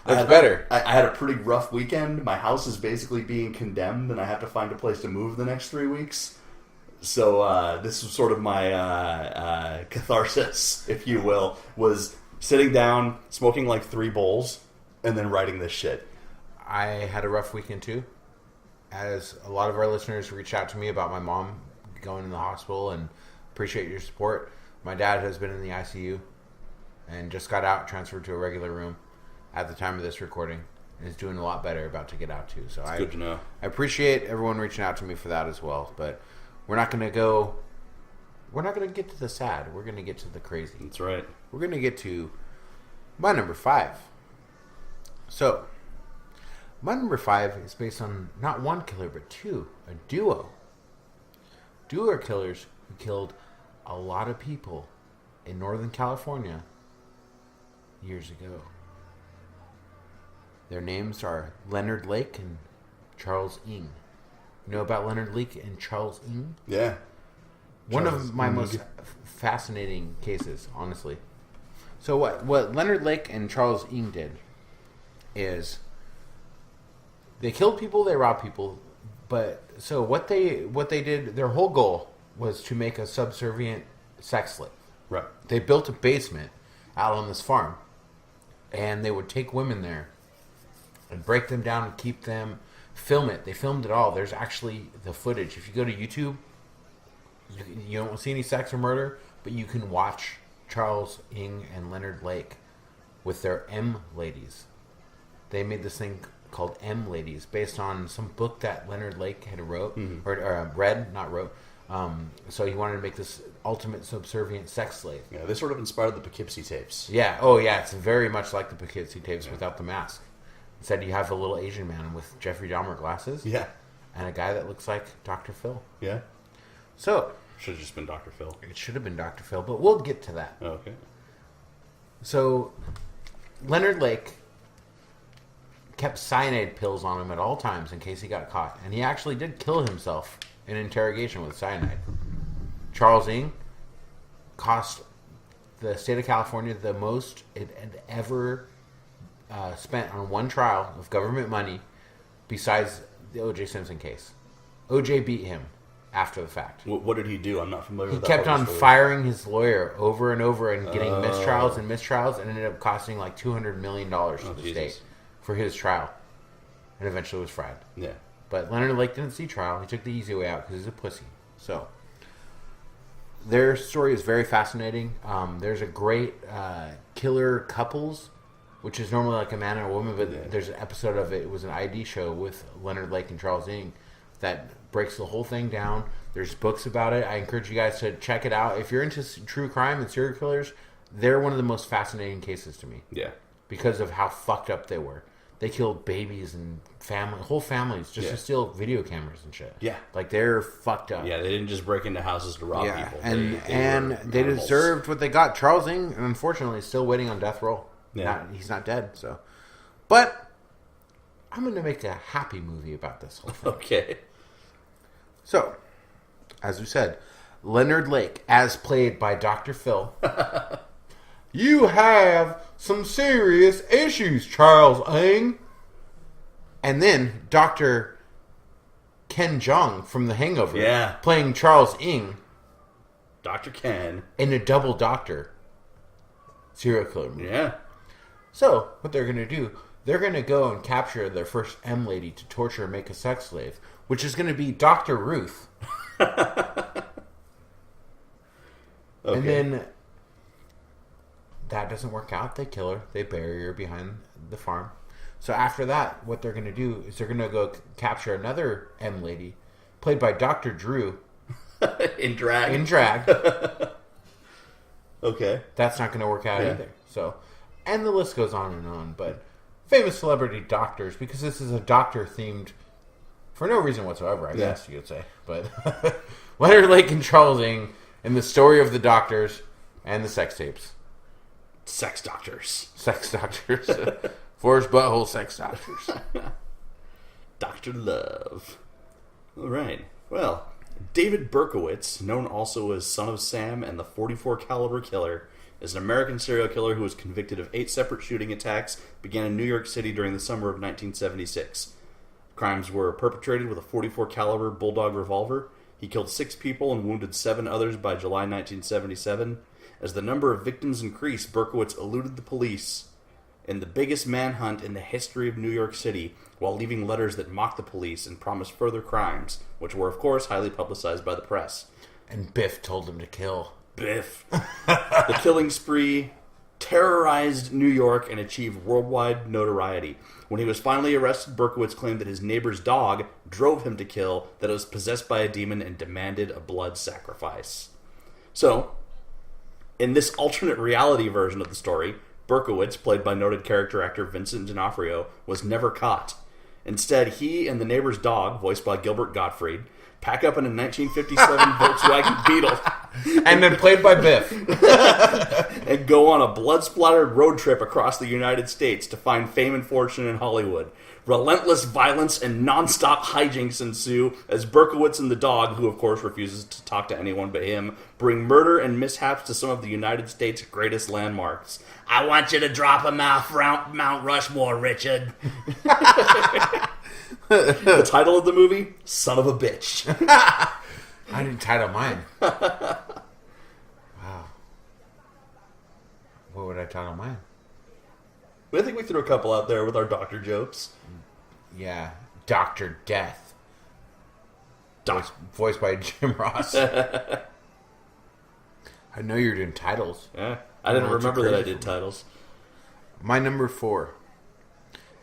That's better. I had a pretty rough weekend. My house is basically being condemned, and I have to find a place to move the next 3 weeks. So this was sort of my catharsis, if you will, was sitting down, smoking like 3 bowls, and then writing this shit. I had a rough weekend too. As a lot of our listeners reached out to me about my mom going in the hospital, and appreciate your support. My dad has been in the ICU and just got out, transferred to a regular room at the time of this recording, and is doing a lot better, about to get out too. So It's good to know. I appreciate everyone reaching out to me for that as well. But we're not going to get to the sad. We're going to get to the crazy. That's right. We're going to get to my number 5. So, my number 5 is based on not one killer, but 2. A duo. Duo killers who killed a lot of people in Northern California years ago. Their names are Leonard Lake and Charles Ng. You know about Leonard Lake and Charles Ng? Yeah. One Charles of my Ng. most fascinating cases, honestly. So what Leonard Lake and Charles Ng did is they killed people, they robbed people, but so what they did, their whole goal was to make a subservient sex slave. Right. They built a basement out on this farm, and they would take women there and break them down and keep them, film it. They filmed it all. There's actually the footage. If you go to YouTube, you don't see any sex or murder, but you can watch Charles Ng and Leonard Lake with their M ladies. They made this thing called M Ladies based on some book that Leonard Lake had wrote, or read, not wrote. So he wanted to make this ultimate subservient sex slave. Yeah, they sort of inspired the Poughkeepsie tapes. Yeah, oh yeah, it's very much like the Poughkeepsie tapes without the mask. Instead, you have a little Asian man with Jeffrey Dahmer glasses. Yeah. And a guy that looks like Dr. Phil. Yeah. So, Should have just been Dr. Phil. it should have been Dr. Phil, but we'll get to that. Oh, okay. So, Leonard Lake kept cyanide pills on him at all times in case he got caught. And he actually did kill himself in interrogation with cyanide. Charles Ng cost the state of California the most it had ever spent on one trial of government money besides the O.J. Simpson case. O.J. beat him after the fact. What did he do? I'm not familiar He with that. kept part of on the story. firing his lawyer over and over and getting mistrials and mistrials, and ended up costing like $200 million to the Jesus. state for his trial, and eventually was fried. Yeah. But Leonard Lake didn't see trial. He took the easy way out because he's a pussy. So their story is very fascinating. There's a great Killer Couples, which is normally like a man and a woman, but there's an episode of it. It was an ID show with Leonard Lake and Charles Ng that breaks the whole thing down. There's books about it. I encourage you guys to check it out. If you're into true crime and serial killers, they're one of the most fascinating cases to me. Yeah. Because of how fucked up they were. They killed babies and whole families just to steal video cameras and shit. Yeah. Like, they're fucked up. Yeah, they didn't just break into houses to rob people. And were they animals. deserved what they got. Charles Ng, unfortunately, is still waiting on death row. Yeah. He's not dead, so. But I'm going to make a happy movie about this whole thing. Okay. So, as we said, Leonard Lake, as played by Dr. Phil. You have some serious issues, Charles Ng. And then Dr. Ken Jeong from The Hangover. Yeah. Playing Charles Ng Dr. Ken. in a double doctor serial killer movie. Yeah. So, what they're going to do, they're going to go and capture their first M lady to torture and make a sex slave, which is going to be Dr. Ruth. Okay. And then that doesn't work out. They kill her. They bury her behind the farm. So after that, what they're going to do is they're going to go capture another M lady, played by Dr. Drew. In drag. In drag. Okay. That's not going to work out Yeah. either. So, and the list goes on and on. But famous celebrity doctors, because this is a doctor-themed, for no reason whatsoever, I guess you could say. But Leonard Lake and Charles Ng, and the story of the doctors and the sex tapes. Sex doctors. Sex doctors. Forrest Butthole sex doctors. Dr. Love. All right. Well, David Berkowitz, known also as Son of Sam and the 44 caliber killer, is an American serial killer who was convicted of 8 separate shooting attacks, began in New York City during the summer of 1976. Crimes were perpetrated with a 44 caliber Bulldog revolver. He killed 6 people and wounded 7 others by July 1977. As the number of victims increased, Berkowitz eluded the police in the biggest manhunt in the history of New York City, while leaving letters that mocked the police and promised further crimes, which were, of course, highly publicized by the press. And Biff told him to kill. Biff. The killing spree terrorized New York and achieved worldwide notoriety. When he was finally arrested, Berkowitz claimed that his neighbor's dog drove him to kill, that it was possessed by a demon, and demanded a blood sacrifice. So, in this alternate reality version of the story, Berkowitz, played by noted character actor Vincent D'Onofrio, was never caught. Instead, he and the neighbor's dog, voiced by Gilbert Gottfried, pack up in a 1957 Volkswagen Beetle. And then played by Biff. And go on a blood-splattered road trip across the United States to find fame and fortune in Hollywood. Relentless violence and non-stop hijinks ensue as Berkowitz and the dog, who of course refuses to talk to anyone but him, bring murder and mishaps to some of the United States' greatest landmarks. I want you to drop him off Mount Rushmore, Richard. The title of the movie? Son of a Bitch. I didn't title mine. Wow. What would I title mine? I think we threw a couple out there with our doctor jokes. Yeah. Dr. Death. Voiced by Jim Ross. I know you're doing titles. Yeah. I didn't remember that I did titles. My number 4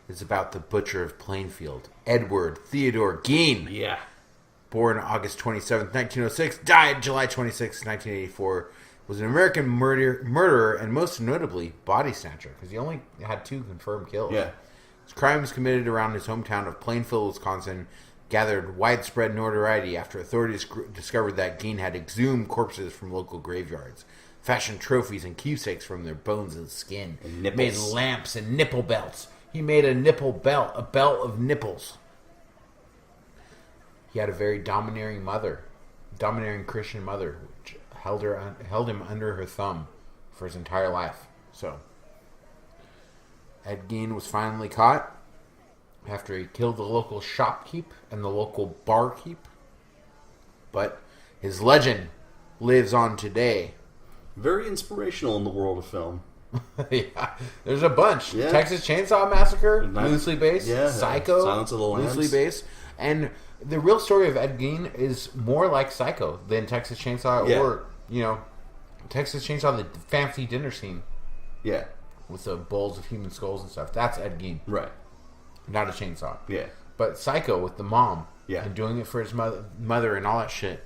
is about the butcher of Plainfield, Edward Theodore Gein. Yeah. Born August 27th, 1906, died July 26th, 1984, was an American murderer and most notably body snatcher, because he only had 2 confirmed kills. Yeah. His crimes committed around his hometown of Plainfield, Wisconsin, gathered widespread notoriety after authorities discovered that Gein had exhumed corpses from local graveyards, fashioned trophies and keepsakes from their bones and skin, and nipples. Made lamps and nipple belts. He made a nipple belt, a belt of nipples. He had a very domineering Christian mother, which held him under her thumb for his entire life. So, Ed Gein was finally caught after he killed the local shopkeep and the local barkeep. But his legend lives on today. Very inspirational in the world of film. Yeah, there's a bunch. Yeah. Texas Chainsaw Massacre, loosely based. Yeah. Psycho, Silence of the Lambs, loosely based. And the real story of Ed Gein is more like Psycho than Texas Chainsaw, or Texas Chainsaw, the fancy dinner scene. Yeah, with the bowls of human skulls and stuff. That's Ed Gein, right? Not a chainsaw. Yeah, but Psycho with the mom, and doing it for his mother and all that shit.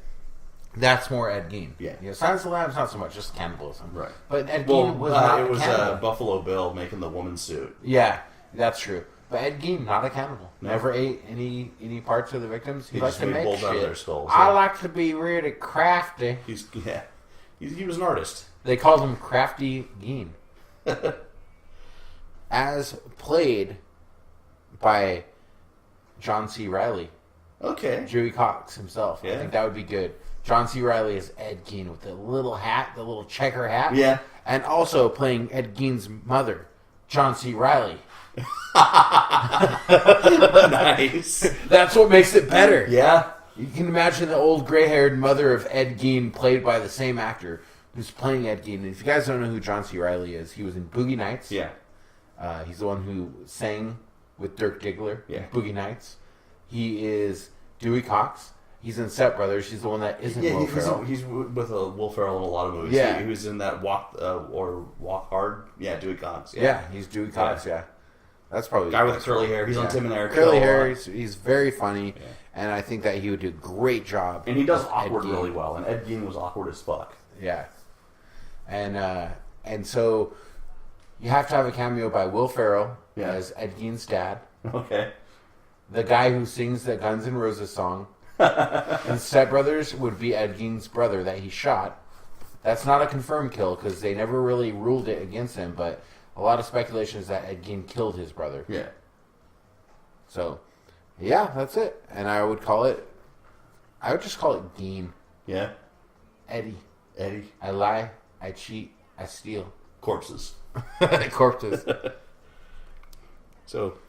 That's more Ed Gein. Yeah. Silence of the Lambs, not so much, just cannibalism. Right. But Ed Gein was not it was cannibal. Buffalo Bill making the woman's suit. Yeah, that's true. But Ed Gein, not a cannibal. No. Never ate any parts of the victims. He likes just to made make bowls shit. out of their skulls. I like to be really crafty. He was an artist. They called him Crafty Gein. As played by John C. Reilly. Okay. Dewey Cox himself. Yeah. I think that would be good. John C. Reilly is Ed Gein with the little hat, the little checker hat. Yeah. And also playing Ed Gein's mother, John C. Reilly. Nice. That's what makes it better. Yeah. You can imagine the old gray-haired mother of Ed Gein played by the same actor who's playing Ed Gein. And if you guys don't know who John C. Reilly is, he was in Boogie Nights. Yeah. He's the one who sang with Dirk Diggler in Boogie Nights. He is Dewey Cox. He's in Step Brothers. He's the one that isn't Will Ferrell. He's with Will Ferrell in a lot of movies. Yeah. He was in that Walk Hard. Yeah, Dewey Cox. Yeah, he's Dewey Cox, yeah. That's probably guy with the curly hair. He's on Tim and Eric. Curly hair. He's very funny, and I think that he would do a great job. And he does awkward really well. And Ed Gein was awkward as fuck. Yeah, and so you have to have a cameo by Will Ferrell as Ed Gein's dad. Okay. The guy who sings the Guns N' Roses song. And Step Brothers would be Ed Gein's brother that he shot. That's not a confirmed kill because they never really ruled it against him, but a lot of speculation is that Ed Gein killed his brother. Yeah. So, yeah, that's it. And I would just call it Gein. Yeah. Eddie. Eddie. I lie, I cheat, I steal. Corpses. Corpses. So,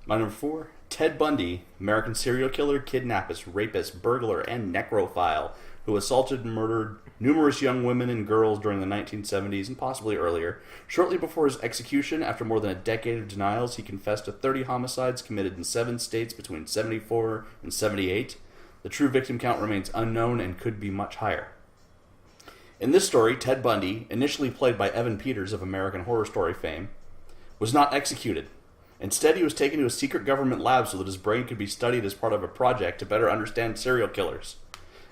my number 4, Ted Bundy, American serial killer, kidnappist, rapist, burglar, and necrophile, who assaulted and murdered numerous young women and girls during the 1970s and possibly earlier. Shortly before his execution, after more than a decade of denials, he confessed to 30 homicides committed in 7 states between 74 and 78. The true victim count remains unknown and could be much higher. In this story, Ted Bundy, initially played by Evan Peters of American Horror Story fame, was not executed. Instead, he was taken to a secret government lab so that his brain could be studied as part of a project to better understand serial killers.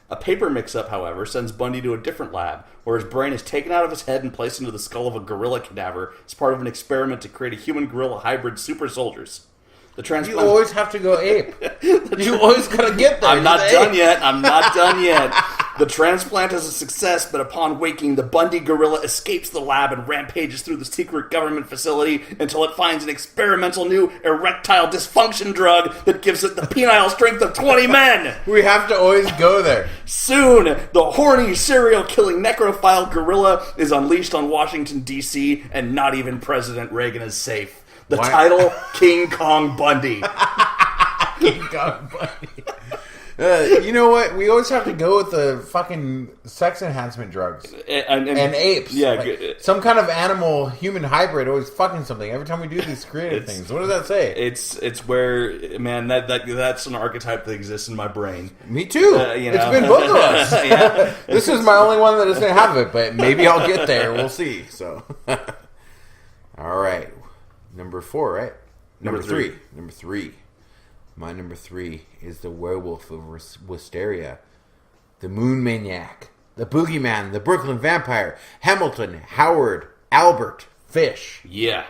A paper mix-up, however, sends Bundy to a different lab, where his brain is taken out of his head and placed into the skull of a gorilla cadaver as part of an experiment to create a human-gorilla hybrid super soldiers. The transplant... You always have to go ape. You always gotta get there. I'm not done yet. I'm not done yet. The transplant is a success, but upon waking, the Bundy gorilla escapes the lab and rampages through the secret government facility until it finds an experimental new erectile dysfunction drug that gives it the penile strength of 20 men. We have to always go there. Soon, the horny serial-killing necrophile gorilla is unleashed on Washington, D.C., and not even President Reagan is safe. The title, King Kong Bundy. King Kong Bundy. You know what? We always have to go with the fucking sex enhancement drugs. And apes. Yeah. Like, some kind of animal-human hybrid always fucking something. Every time we do these creative things. What does that say? It's where, man, that's an archetype that exists in my brain. Me too. It's been both of us. Yeah. This is my only one that doesn't have it, but maybe I'll get there. We'll see. So, all right. Number 4, right? Number 3. Number 3. My number 3 is the werewolf of Wisteria, the Moon Maniac, the Boogeyman, the Brooklyn Vampire, Hamilton, Howard, Albert Fish. Yeah.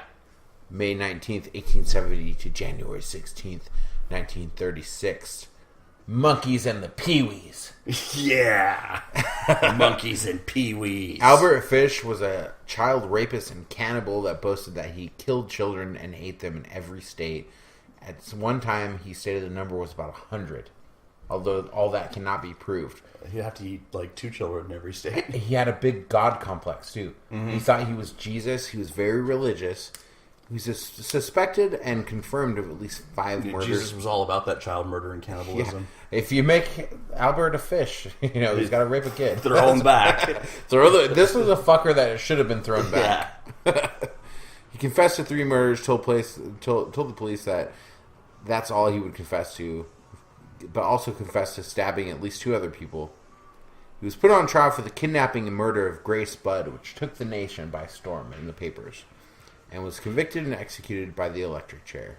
May 19th, 1870 to January 16th, 1936. Monkeys and the Pee-wees. Yeah. Monkeys and Pee-wees. Albert Fish was a child rapist and cannibal that boasted that he killed children and ate them in every state. At one time, he stated the number was about 100, although all that cannot be proved. He'd have to eat like 2 children in every state. He had a big God complex, too. Mm-hmm. He thought he was Jesus. He was very religious. He's suspected and confirmed of at least 5 murders. Jesus was all about that child murder and cannibalism. Yeah. If you make Albert a fish, he's got to rape a kid. Throw him back. This was a fucker that should have been thrown back. Yeah. He confessed to 3 murders, told the police that that's all he would confess to, but also confessed to stabbing at least 2 other people. He was put on trial for the kidnapping and murder of Grace Budd, which took the nation by storm in the papers, and was convicted and executed by the electric chair.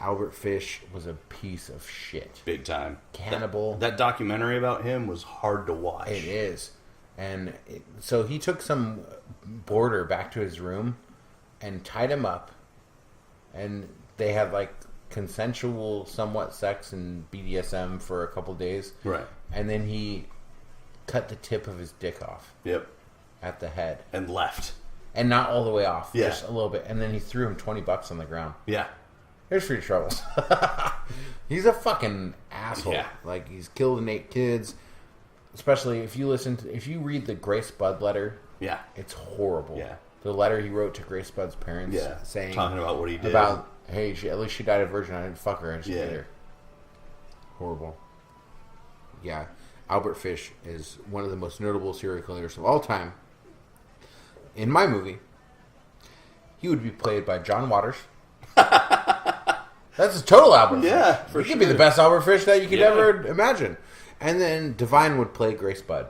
Albert Fish was a piece of shit. Big time. Cannibal. That documentary about him was hard to watch. It is. And so he took some boarder back to his room and tied him up. And they had like consensual somewhat sex and BDSM for a couple days. Right. And then he cut the tip of his dick off. Yep. At the head. And left. And not all the way off. Yeah. Just a little bit. And then he threw him $20 on the ground. Yeah. Here's for your troubles. He's a fucking asshole. Yeah. Like, he's killed and 8 kids. Especially if you read the Grace Budd letter. Yeah. It's horrible. Yeah. The letter he wrote to Grace Budd's parents. Yeah. Saying. Talking about what he did. About, hey, at least she died a virgin. I didn't fuck her. I just hit her. Horrible. Yeah. Albert Fish is one of the most notable serial killers of all time. In my movie, he would be played by John Waters. That's a total Albert Fish. Yeah, for He could be the best Albert Fish that you could ever imagine. And then Divine would play Grace Budd.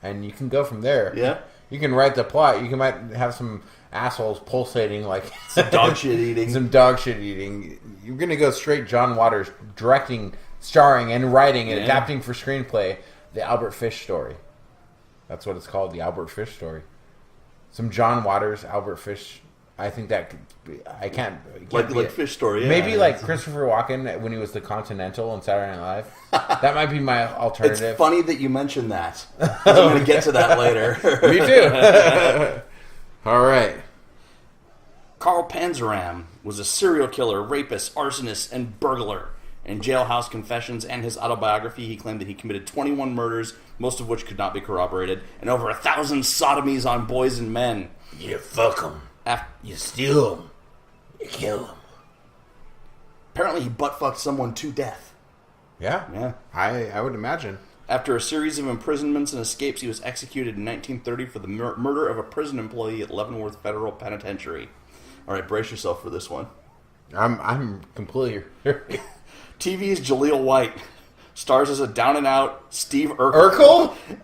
And you can go from there. Yeah. You can write the plot. You might have some assholes pulsating like... Some dog shit eating. Some dog shit eating. You're going to go straight John Waters directing, starring, and writing and adapting for screenplay the Albert Fish story. That's what it's called, the Albert Fish story. Some John Waters, Albert Fish. I think that could be, I can't like Fish story. Yeah. Maybe like Christopher Walken when he was the Continental on Saturday Night Live. That might be my alternative. It's funny that you mentioned that. I'm going to get to that later. Me too. All right. Carl Panzeram was a serial killer, rapist, arsonist, and burglar. In Jailhouse Confessions and his autobiography, he claimed that he committed 21 murders, most of which could not be corroborated, and over 1,000 sodomies on boys and men. You fuck them. You steal them. You kill them. Apparently he butt-fucked someone to death. Yeah. Yeah. I would imagine. After a series of imprisonments and escapes, he was executed in 1930 for the murder of a prison employee at Leavenworth Federal Penitentiary. All right, brace yourself for this one. I'm completely... TV's Jaleel White stars as a down-and-out Steve Urkel. Urkel?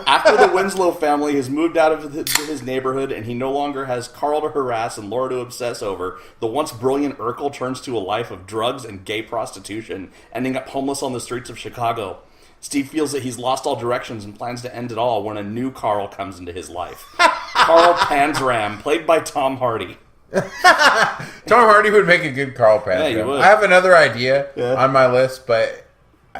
After the Winslow family has moved out of his neighborhood and he no longer has Carl to harass and Laura to obsess over, the once brilliant Urkel turns to a life of drugs and gay prostitution, ending up homeless on the streets of Chicago. Steve feels that he's lost all directions and plans to end it all when a new Carl comes into his life. Carl Panzram, played by Tom Hardy. Tom Hardy would make a good Carl Panzram. Yeah, he would. I have another idea on my list, but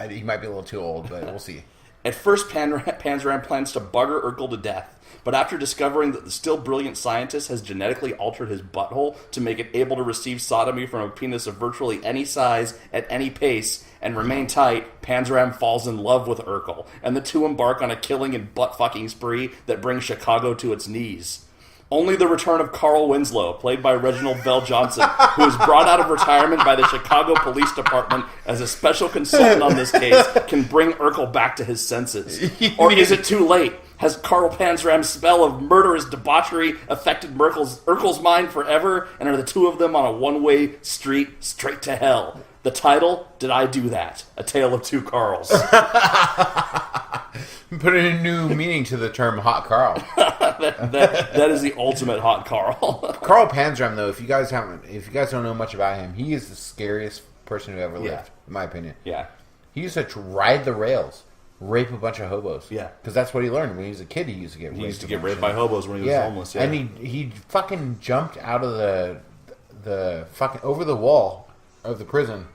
he might be a little too old, but we'll see. At first, Panzram plans to bugger Urkel to death, but after discovering that the still brilliant scientist has genetically altered his butthole to make it able to receive sodomy from a penis of virtually any size at any pace and remain tight, Panzram falls in love with Urkel, and the two embark on a killing and butt-fucking spree that brings Chicago to its knees. Only the return of Carl Winslow, played by Reginald Bell Johnson, who was brought out of retirement by the Chicago Police Department as a special consultant on this case, can bring Urkel back to his senses. Or is it too late? Has Carl Panzram's spell of murderous debauchery affected Urkel's mind forever, and are the two of them on a one-way street straight to hell? The title, Did I Do That? A Tale of Two Carls. Put a new meaning to the term hot Carl. that is the ultimate hot Carl. Carl Panzram, though, if you guys don't know much about him, he is the scariest person who ever lived, in my opinion. Yeah. He used to ride the rails, rape a bunch of hobos. Yeah. Because that's what he learned when he was a kid. He used to get raped. He used to get raped by hobos when he was homeless. Yeah. And he fucking jumped out of the fucking over the wall of the prison,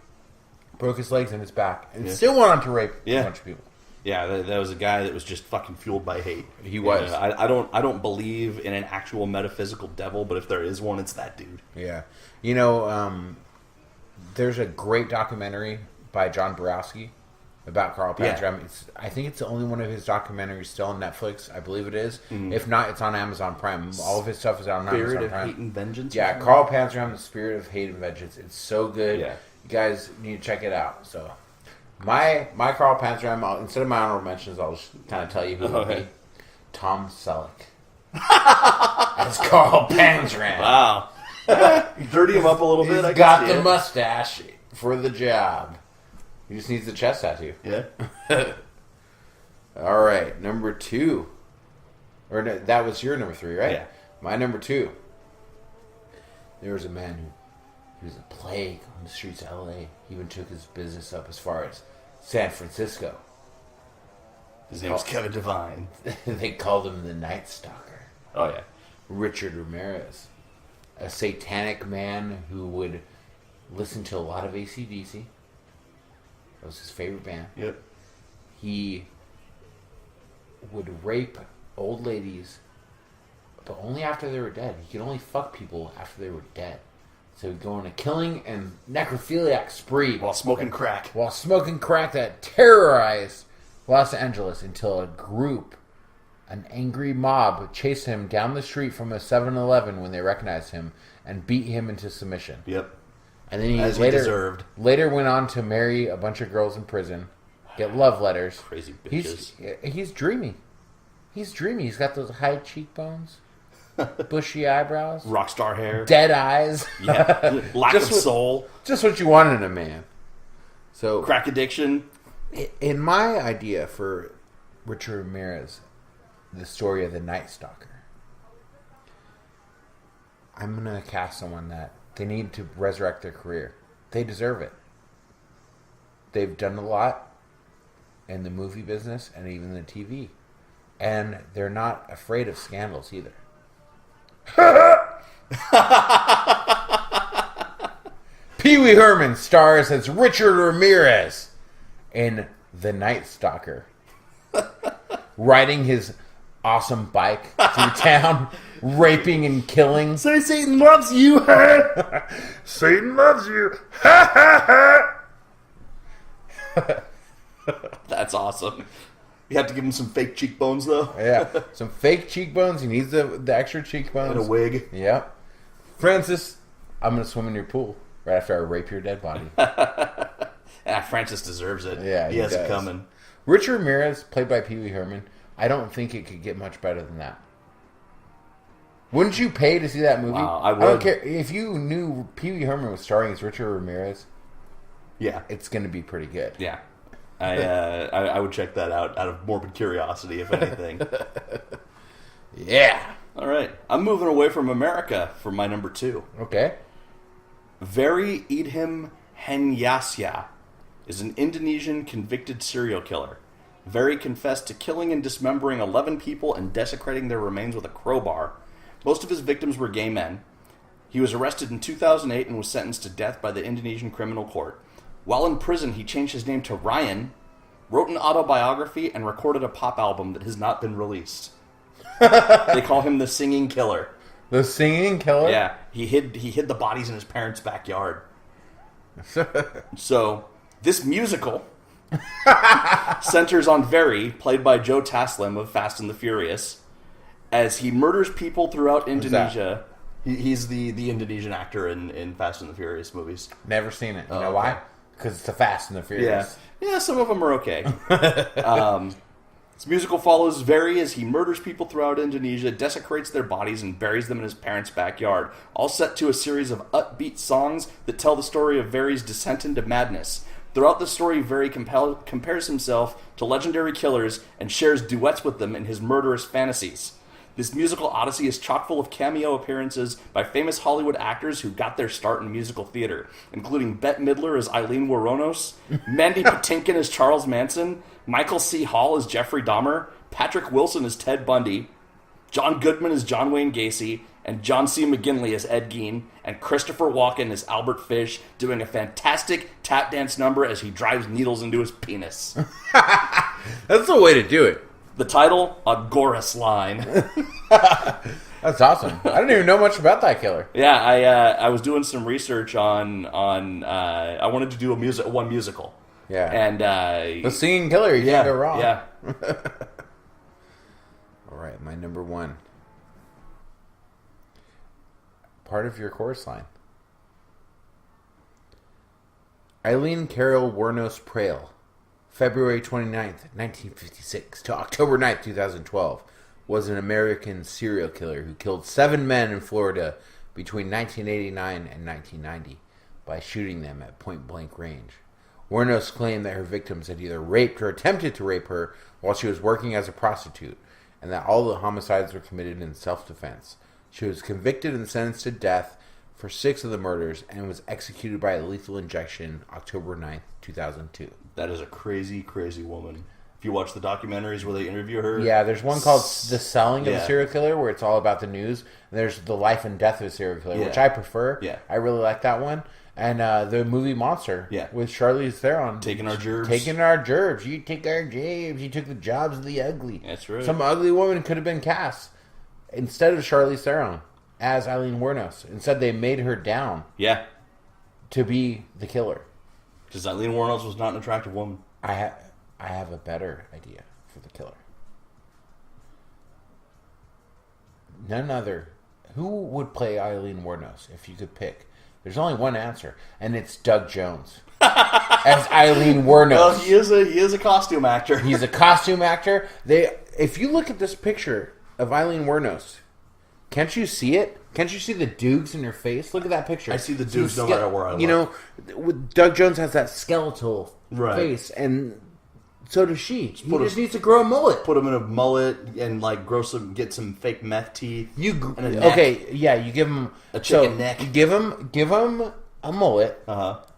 broke his legs and his back, and still went on to rape a bunch of people. Yeah, that was a guy that was just fucking fueled by hate. He was. I don't believe in an actual metaphysical devil, but if there is one, it's that dude. Yeah. You know, there's a great documentary by John Borowski about Carl Panzram. Yeah. I think it's the only one of his documentaries still on Netflix. I believe it is. If not, it's on Amazon Prime. All of his stuff is on Amazon Prime. Spirit of Hate and Vengeance? Yeah, Carl Panzram, The Spirit of Hate and Vengeance. It's so good. Yeah. You guys need to check it out. So, my Carl Panzram, instead of my honorable mentions, I'll just kind of tell you who it would be. Tom Selleck. That's Carl Panzram. Wow. You dirty him up a little bit. He's got the mustache for the job. He just needs the chest tattoo. Yeah. All right, number 2. Or no, that was your number 3, right? Yeah. My number 2. There was a man who was a plague on the streets of L.A. He even took his business up as far as San Francisco. His name was Kevin Devine. They called him the Night Stalker. Oh, yeah. Richard Ramirez. A satanic man who would listen to a lot of AC/DC. That was his favorite band. Yep. He would rape old ladies, but only after they were dead. He could only fuck people after they were dead. So he'd go on a killing and necrophiliac spree While smoking crack. that terrorized Los Angeles until an angry mob, chased him down the street from a 7-Eleven when they recognized him and beat him into submission. Yep. And then he As he deserved. later went on to marry a bunch of girls in prison, get love letters. Crazy bitches. He's dreamy. He's dreamy. He's got those high cheekbones, bushy eyebrows, Rockstar hair. dead eyes. Yeah. Lack of soul. Just what you want in a man. So, Crack addiction. in my idea for Richard Ramirez, the story of the Night Stalker, I'm going to cast someone that they need to resurrect their career. They deserve it. They've done a lot in the movie business and even the TV. And they're not afraid of scandals either. Pee Wee Herman stars as Richard Ramirez in The Night Stalker, riding his awesome bike through town, raping and killing. Say Satan loves you. Satan loves you. That's awesome. You have to give him some fake cheekbones, though. Yeah, some fake cheekbones. He needs the extra cheekbones. And a wig. Yep. Francis, I'm going to swim in your pool. Right after I rape your dead body. Francis deserves it. Yeah, he has does. it coming. Richard Ramirez, played by Pee Wee Herman. I don't think it could get much better than that. Wouldn't you pay to see that movie? Wow, I would. I don't care if you knew Pee Wee Herman was starring as Richard Ramirez. Yeah, it's going to be pretty good. Yeah, I would check that out of morbid curiosity, if anything. Yeah. All right, I'm moving away from America for my number 2. Okay. Very Idham Henyasya is an Indonesian convicted serial killer. Very confessed to killing and dismembering 11 people and desecrating their remains with a crowbar. Most of his victims were gay men. He was arrested in 2008 and was sentenced to death by the Indonesian criminal court. While in prison, he changed his name to Ryan, wrote an autobiography, and recorded a pop album that has not been released. They call him the Singing Killer. The Singing Killer? Yeah, he hid the bodies in his parents' backyard. So, this musical centers on Very, played by Joe Taslim of Fast and the Furious, as he murders people throughout Indonesia. He's the Indonesian actor in Fast and the Furious movies. Never seen it. You know why? Because it's the Fast and the Furious. Yeah, some of them are okay. This musical follows Very as he murders people throughout Indonesia, desecrates their bodies, and buries them in his parents' backyard, all set to a series of upbeat songs that tell the story of Very's descent into madness. Throughout the story, Very compares himself to legendary killers and shares duets with them in his murderous fantasies. This musical odyssey is chock full of cameo appearances by famous Hollywood actors who got their start in musical theater, including Bette Midler as Eileen Wuornos, Mandy Patinkin as Charles Manson, Michael C. Hall as Jeffrey Dahmer, Patrick Wilson as Ted Bundy, John Goodman as John Wayne Gacy, and John C. McGinley as Ed Gein, and Christopher Walken as Albert Fish, doing a fantastic tap dance number as he drives needles into his penis. That's the way to do it. The title, A Gorus Line. That's awesome. I didn't even know much about that killer. Yeah, I was doing some research on I wanted to do one musical. Yeah. And The Singing Killer, you can't go wrong. Yeah. All right, my number 1. Part of your chorus line. Eileen Carol Wuornos Prael, February 29th, 1956 to October 9th, 2012, was an American serial killer who killed 7 men in Florida between 1989 and 1990 by shooting them at point-blank range. Wuornos claimed that her victims had either raped or attempted to rape her while she was working as a prostitute, and that all the homicides were committed in self-defense. She was convicted and sentenced to death for 6 of the murders and was executed by a lethal injection October 9th, 2002. That is a crazy, crazy woman. If you watch the documentaries where they interview her... Yeah, there's one called The Selling of a Serial Killer, where it's all about the news. And there's The Life and Death of a Serial Killer, which I prefer. Yeah. I really like that one. And the movie Monster with Charlize Theron. Taking our gerbs. Taking our gerbs. You take our jabs. You took the jobs of the ugly. That's right. Some ugly woman could have been cast instead of Charlize Theron as Eileen Wuornos. Instead, they made her down to be the killer. Because Eileen Wuornos was not an attractive woman. I have a better idea for the killer. None other. Who would play Eileen Wuornos if you could pick? There's only one answer, and it's Doug Jones as Eileen Wuornos. Well, he is a costume actor. He's a costume actor. If you look at this picture of Eileen Wuornos, can't you see it? Can't you see the dukes in her face? Look at that picture. I see the dukes no matter where I look. You know, Doug Jones has that skeletal face, and so does she. He just needs to grow a mullet. Put him in a mullet and get some fake meth teeth. You give him a chicken neck. You give him a mullet.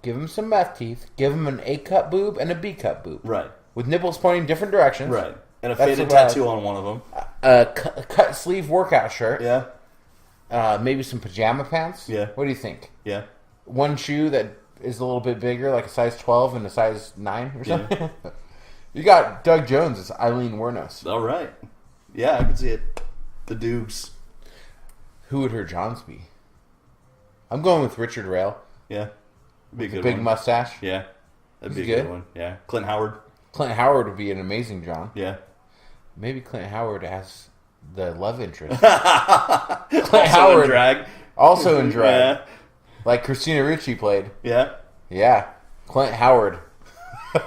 Give him some meth teeth. Give him an A cup boob and a B cup boob. Right. With nipples pointing different directions. Right. And a faded tattoo on one of them. A cut sleeve workout shirt. Yeah. Maybe some pajama pants. Yeah. What do you think? Yeah. One shoe that is a little bit bigger, like a size 12 and a size 9 or something. Yeah. You got Doug Jones as Eileen Wuornos. All right. Yeah, I can see it. The Dukes. Who would her Johns be? I'm going with Richard Rail. Yeah. Be a good big one. mustache. Yeah. That'd be a good one. Yeah. Clint Howard. Clint Howard would be an amazing John. Yeah. Maybe Clint Howard as the love interest. Clint Howard. In drag. Also in drag. Like Christina Ricci played. Yeah. Yeah. Clint Howard.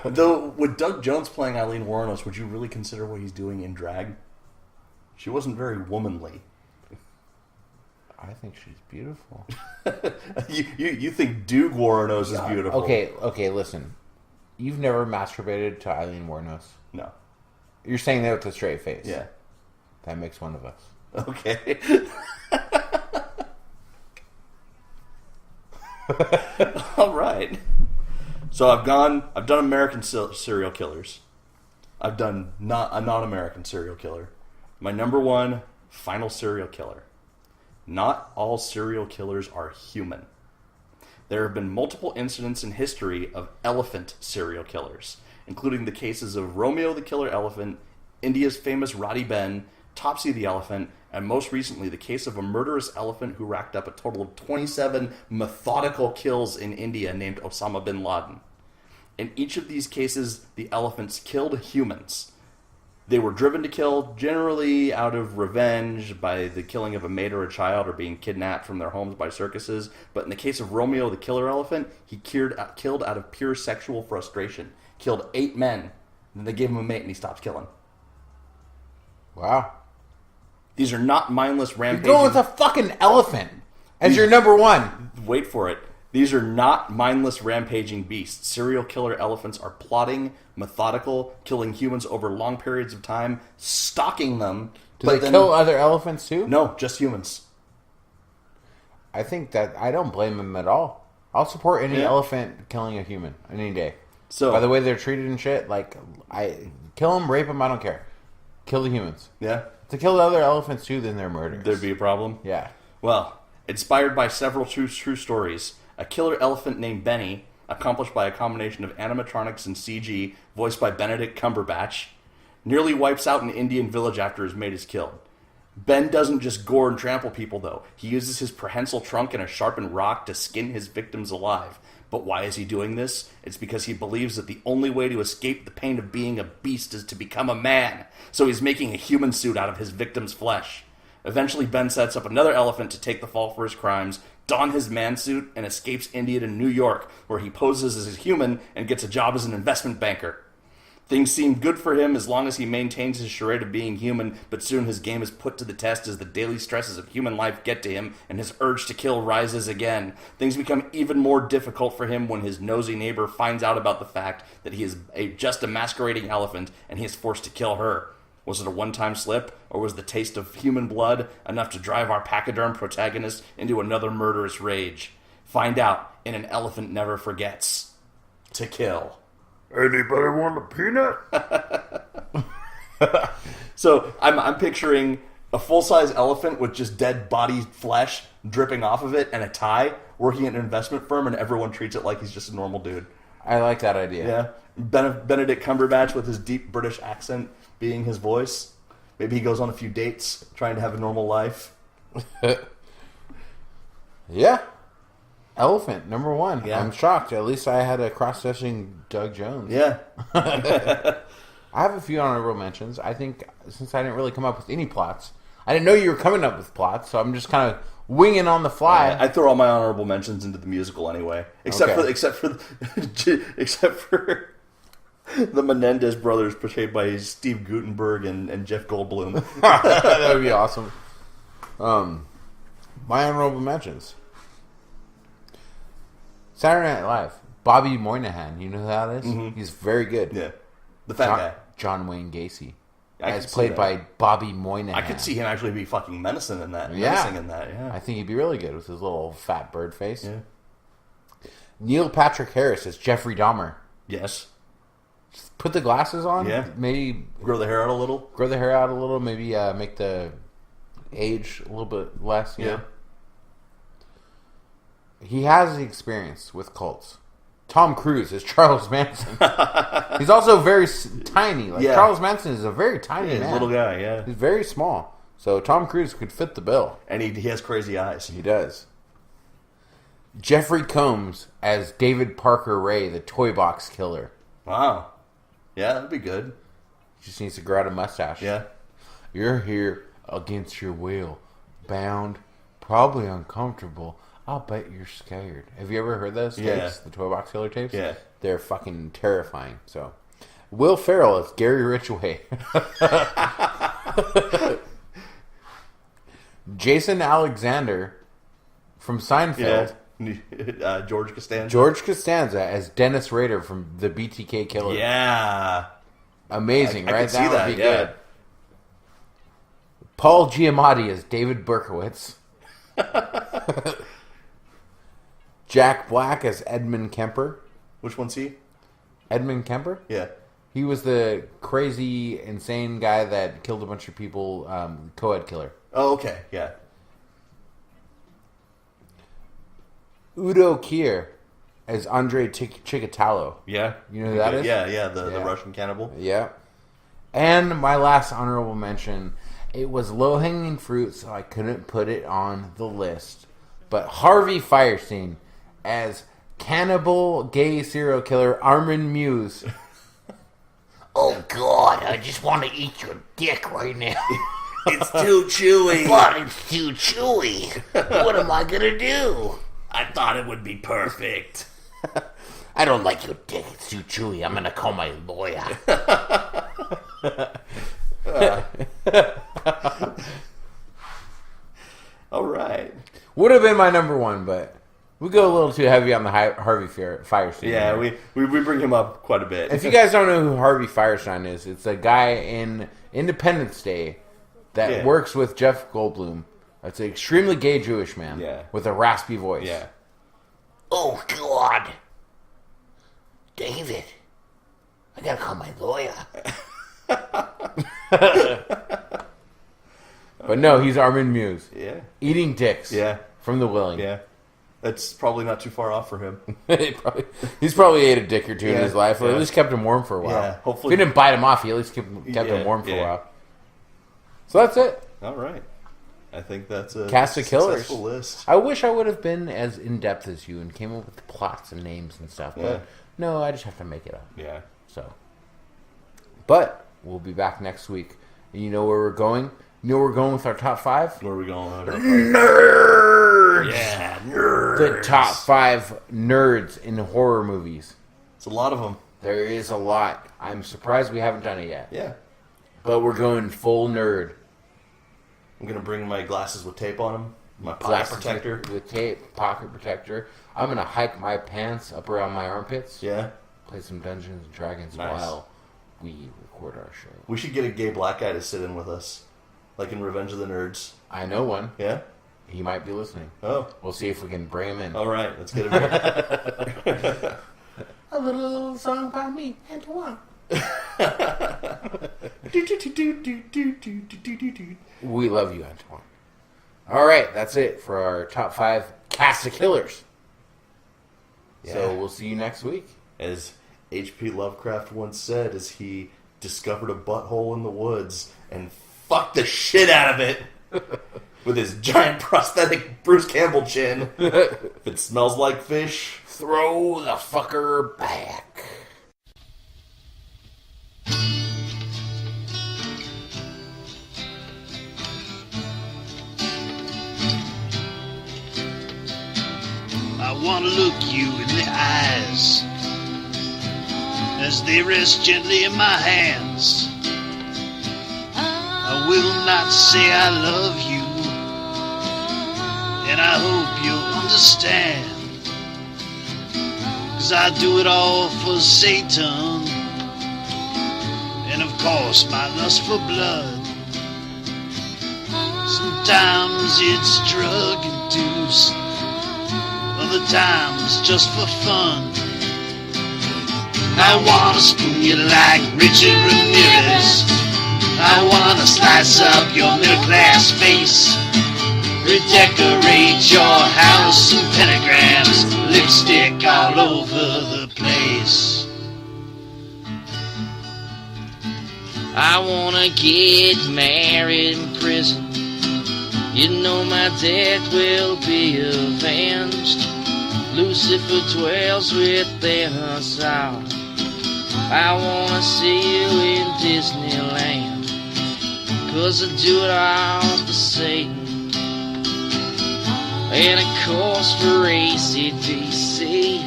Though, with Doug Jones playing Eileen Wuornos, would you really consider what he's doing in drag? She wasn't very womanly. I think she's beautiful. you think Doug Wuornos is beautiful? Okay, listen. You've never masturbated to Eileen Wuornos? No. You're saying that with a straight face? Yeah. That makes one of us. Okay. All right. So I've done American serial killers. I've done a non-American serial killer. My number one final serial killer. Not all serial killers are human. There have been multiple incidents in history of elephant serial killers, including the cases of Romeo the Killer Elephant, India's famous Roddy Ben, Topsy the Elephant, and most recently the case of a murderous elephant who racked up a total of 27 methodical kills in India named Osama bin Laden. In each of these cases, the elephants killed humans. They were driven to kill, generally out of revenge by the killing of a mate or a child or being kidnapped from their homes by circuses. But in the case of Romeo the Killer Elephant, he killed out of pure sexual frustration. Killed 8 men, and then they gave him a mate and he stopped killing. Wow. These are not mindless rampaging... You're going with a fucking elephant as your number one. Wait for it. These are not mindless rampaging beasts. Serial killer elephants are plotting, methodical, killing humans over long periods of time, stalking them. Do they kill other elephants too? No, just humans. I think that I don't blame them at all. I'll support any elephant killing a human any day. So, by the way they're treated and shit, like, I kill them, rape them, I don't care. Kill the humans. Yeah. To kill the other elephants too, then they're murderers. There'd be a problem? Yeah. Well, inspired by several true stories, a killer elephant named Benny, accomplished by a combination of animatronics and CG, voiced by Benedict Cumberbatch, nearly wipes out an Indian village after his mate is killed. Ben doesn't just gore and trample people, though. He uses his prehensile trunk and a sharpened rock to skin his victims alive. But why is he doing this? It's because he believes that the only way to escape the pain of being a beast is to become a man. So he's making a human suit out of his victim's flesh. Eventually, Ben sets up another elephant to take the fall for his crimes, don his man suit, and escapes India to New York, where he poses as a human and gets a job as an investment banker. Things seem good for him as long as he maintains his charade of being human, but soon his game is put to the test as the daily stresses of human life get to him and his urge to kill rises again. Things become even more difficult for him when his nosy neighbor finds out about the fact that he is just a masquerading elephant and he is forced to kill her. Was it a one-time slip, or was the taste of human blood enough to drive our pachyderm protagonist into another murderous rage? Find out in An Elephant Never Forgets. To kill. Anybody want a peanut? So I'm picturing a full-size elephant with just dead body flesh dripping off of it and a tie, working at an investment firm, and everyone treats it like he's just a normal dude. I like that idea. Yeah. Benedict Cumberbatch with his deep British accent being his voice. Maybe he goes on a few dates trying to have a normal life. Yeah. Elephant, number one. Yeah. I'm shocked. At least I had a cross-stitching Doug Jones. Yeah. I have a few honorable mentions. I think since I didn't really come up with any plots, I didn't know you were coming up with plots, so I'm just kind of winging on the fly. I throw all my honorable mentions into the musical anyway, except for the Menendez brothers, portrayed by Steve Guttenberg and Jeff Goldblum. That would be awesome. My honorable mentions: Saturday Night Live. Bobby Moynihan. You know who that is? Mm-hmm. He's very good. Yeah, the fat guy. John Wayne Gacy. I As played by Bobby Moynihan. I could see him actually be fucking menacing in that. Yeah. I think he'd be really good with his little fat bird face. Yeah. Neil Patrick Harris as Jeffrey Dahmer. Yes. Just put the glasses on. Yeah. Maybe grow the hair out a little. Maybe make the age a little bit less. Yeah. He has the experience with cults. Tom Cruise is Charles Manson. He's also very tiny. Charles Manson is a very tiny man. He's a little guy, yeah. He's very small. So Tom Cruise could fit the bill. And he has crazy eyes. He does. Jeffrey Combs as David Parker Ray, the toy box killer. Wow. Yeah, that'd be good. He just needs to grow out a mustache. Yeah. You're here against your will. Bound. Probably uncomfortable. I'll bet you're scared. Have you ever heard those tapes? Yeah. The Toy Box Killer tapes? Yeah. They're fucking terrifying. So, Will Ferrell as Gary Ridgway. Jason Alexander from Seinfeld. Yeah. George Costanza. George Costanza as Dennis Rader from the BTK Killer. Yeah. Amazing, I right? can see that, would be yeah. good. Paul Giamatti as David Berkowitz. Jack Black as Edmund Kemper. Which one's he? Edmund Kemper? Yeah. He was the crazy, insane guy that killed a bunch of people, co-ed killer. Oh, okay. Yeah. Udo Kier as Andre Chikatilo. Yeah. You know who that is? Yeah. The Russian cannibal. Yeah. And my last honorable mention, it was low-hanging fruit, so I couldn't put it on the list. But Harvey Fierstein as cannibal gay serial killer Armin Muse. Oh, God, I just want to eat your dick right now. It's too chewy. But it's too chewy. What am I going to do? I thought it would be perfect. I don't like your dick. It's too chewy. I'm going to call my lawyer. All right. Would have been my number one, but we go a little too heavy on the Harvey Fierstein. Yeah, we bring him up quite a bit. If you guys don't know who Harvey Fierstein is, it's a guy in Independence Day that works with Jeff Goldblum. It's an extremely gay Jewish man with a raspy voice. Yeah. Oh, God. David, I got to call my lawyer. But no, he's Armin Muse. Yeah. Eating dicks. Yeah. From the willing. Yeah. That's probably not too far off for him. He's probably ate a dick or two in his life, or yeah. at least kept him warm for a while. Yeah, hopefully. If he didn't bite him off, he at least kept him warm for a while. So that's it. All right. I think that's a Cast of Killers. successful list. I wish I would have been as in-depth as you and came up with plots and names and stuff. But no, I just have to make it up. Yeah. So. But we'll be back next week. And you know where we're going? You know where we're going with our top 5? Where are we going? Nerds! Yeah, nerds. The top 5 nerds in horror movies. It's a lot of them. There is a lot. I'm surprised we haven't done it yet. Yeah. But we're going full nerd. I'm going to bring my glasses with tape on them. My pocket protector. With tape, pocket protector. I'm going to hike my pants up around my armpits. Yeah. Play some Dungeons and Dragons while we record our show. We should get a gay black guy to sit in with us. Like in Revenge of the Nerds. I know one. Yeah? He might be listening. Oh. We'll see if we can bring him in. All right. Let's get him in. A little song by me, Antoine. We love you, Antoine. All right, that's it for our top 5 cast of killers. Yeah. So we'll see you next week. As H.P. Lovecraft once said, as he discovered a butthole in the woods and fucked the shit out of it with his giant prosthetic Bruce Campbell chin. If it smells like fish, throw the fucker back. I want to look you in the eyes as they rest gently in my hands. I will not say I love you, and I hope you'll understand, 'cause I do it all for Satan, and of course my lust for blood. Sometimes it's drug induced, other times just for fun. I wanna spoon you like Richard Ramirez. I wanna slice up your middle class face, redecorate your house in pentagrams, lipstick all over the place. I wanna get married in prison. You know my death will be avenged. Lucifer dwells within us all. I wanna see you in Disneyland, 'cause I do it all for Satan. and of course for AC/DC.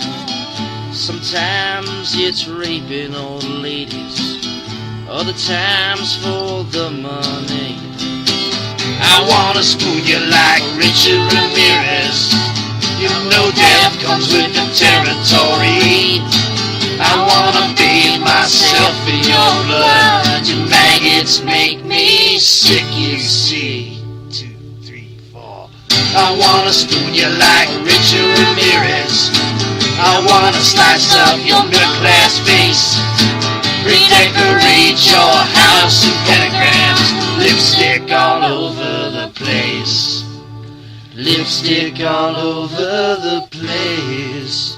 Sometimes it's raping old ladies, other times for the money. I wanna spoon you like Richard Ramirez. You know death comes with the territory. I wanna bathe myself in your blood. Your maggots make me sick, you see. 2, 3, 4. I wanna spoon you like Richard Ramirez. I wanna slice up your middle-class face. Redecorate your house in pentagrams. Lipstick all over the place. Lipstick all over the place.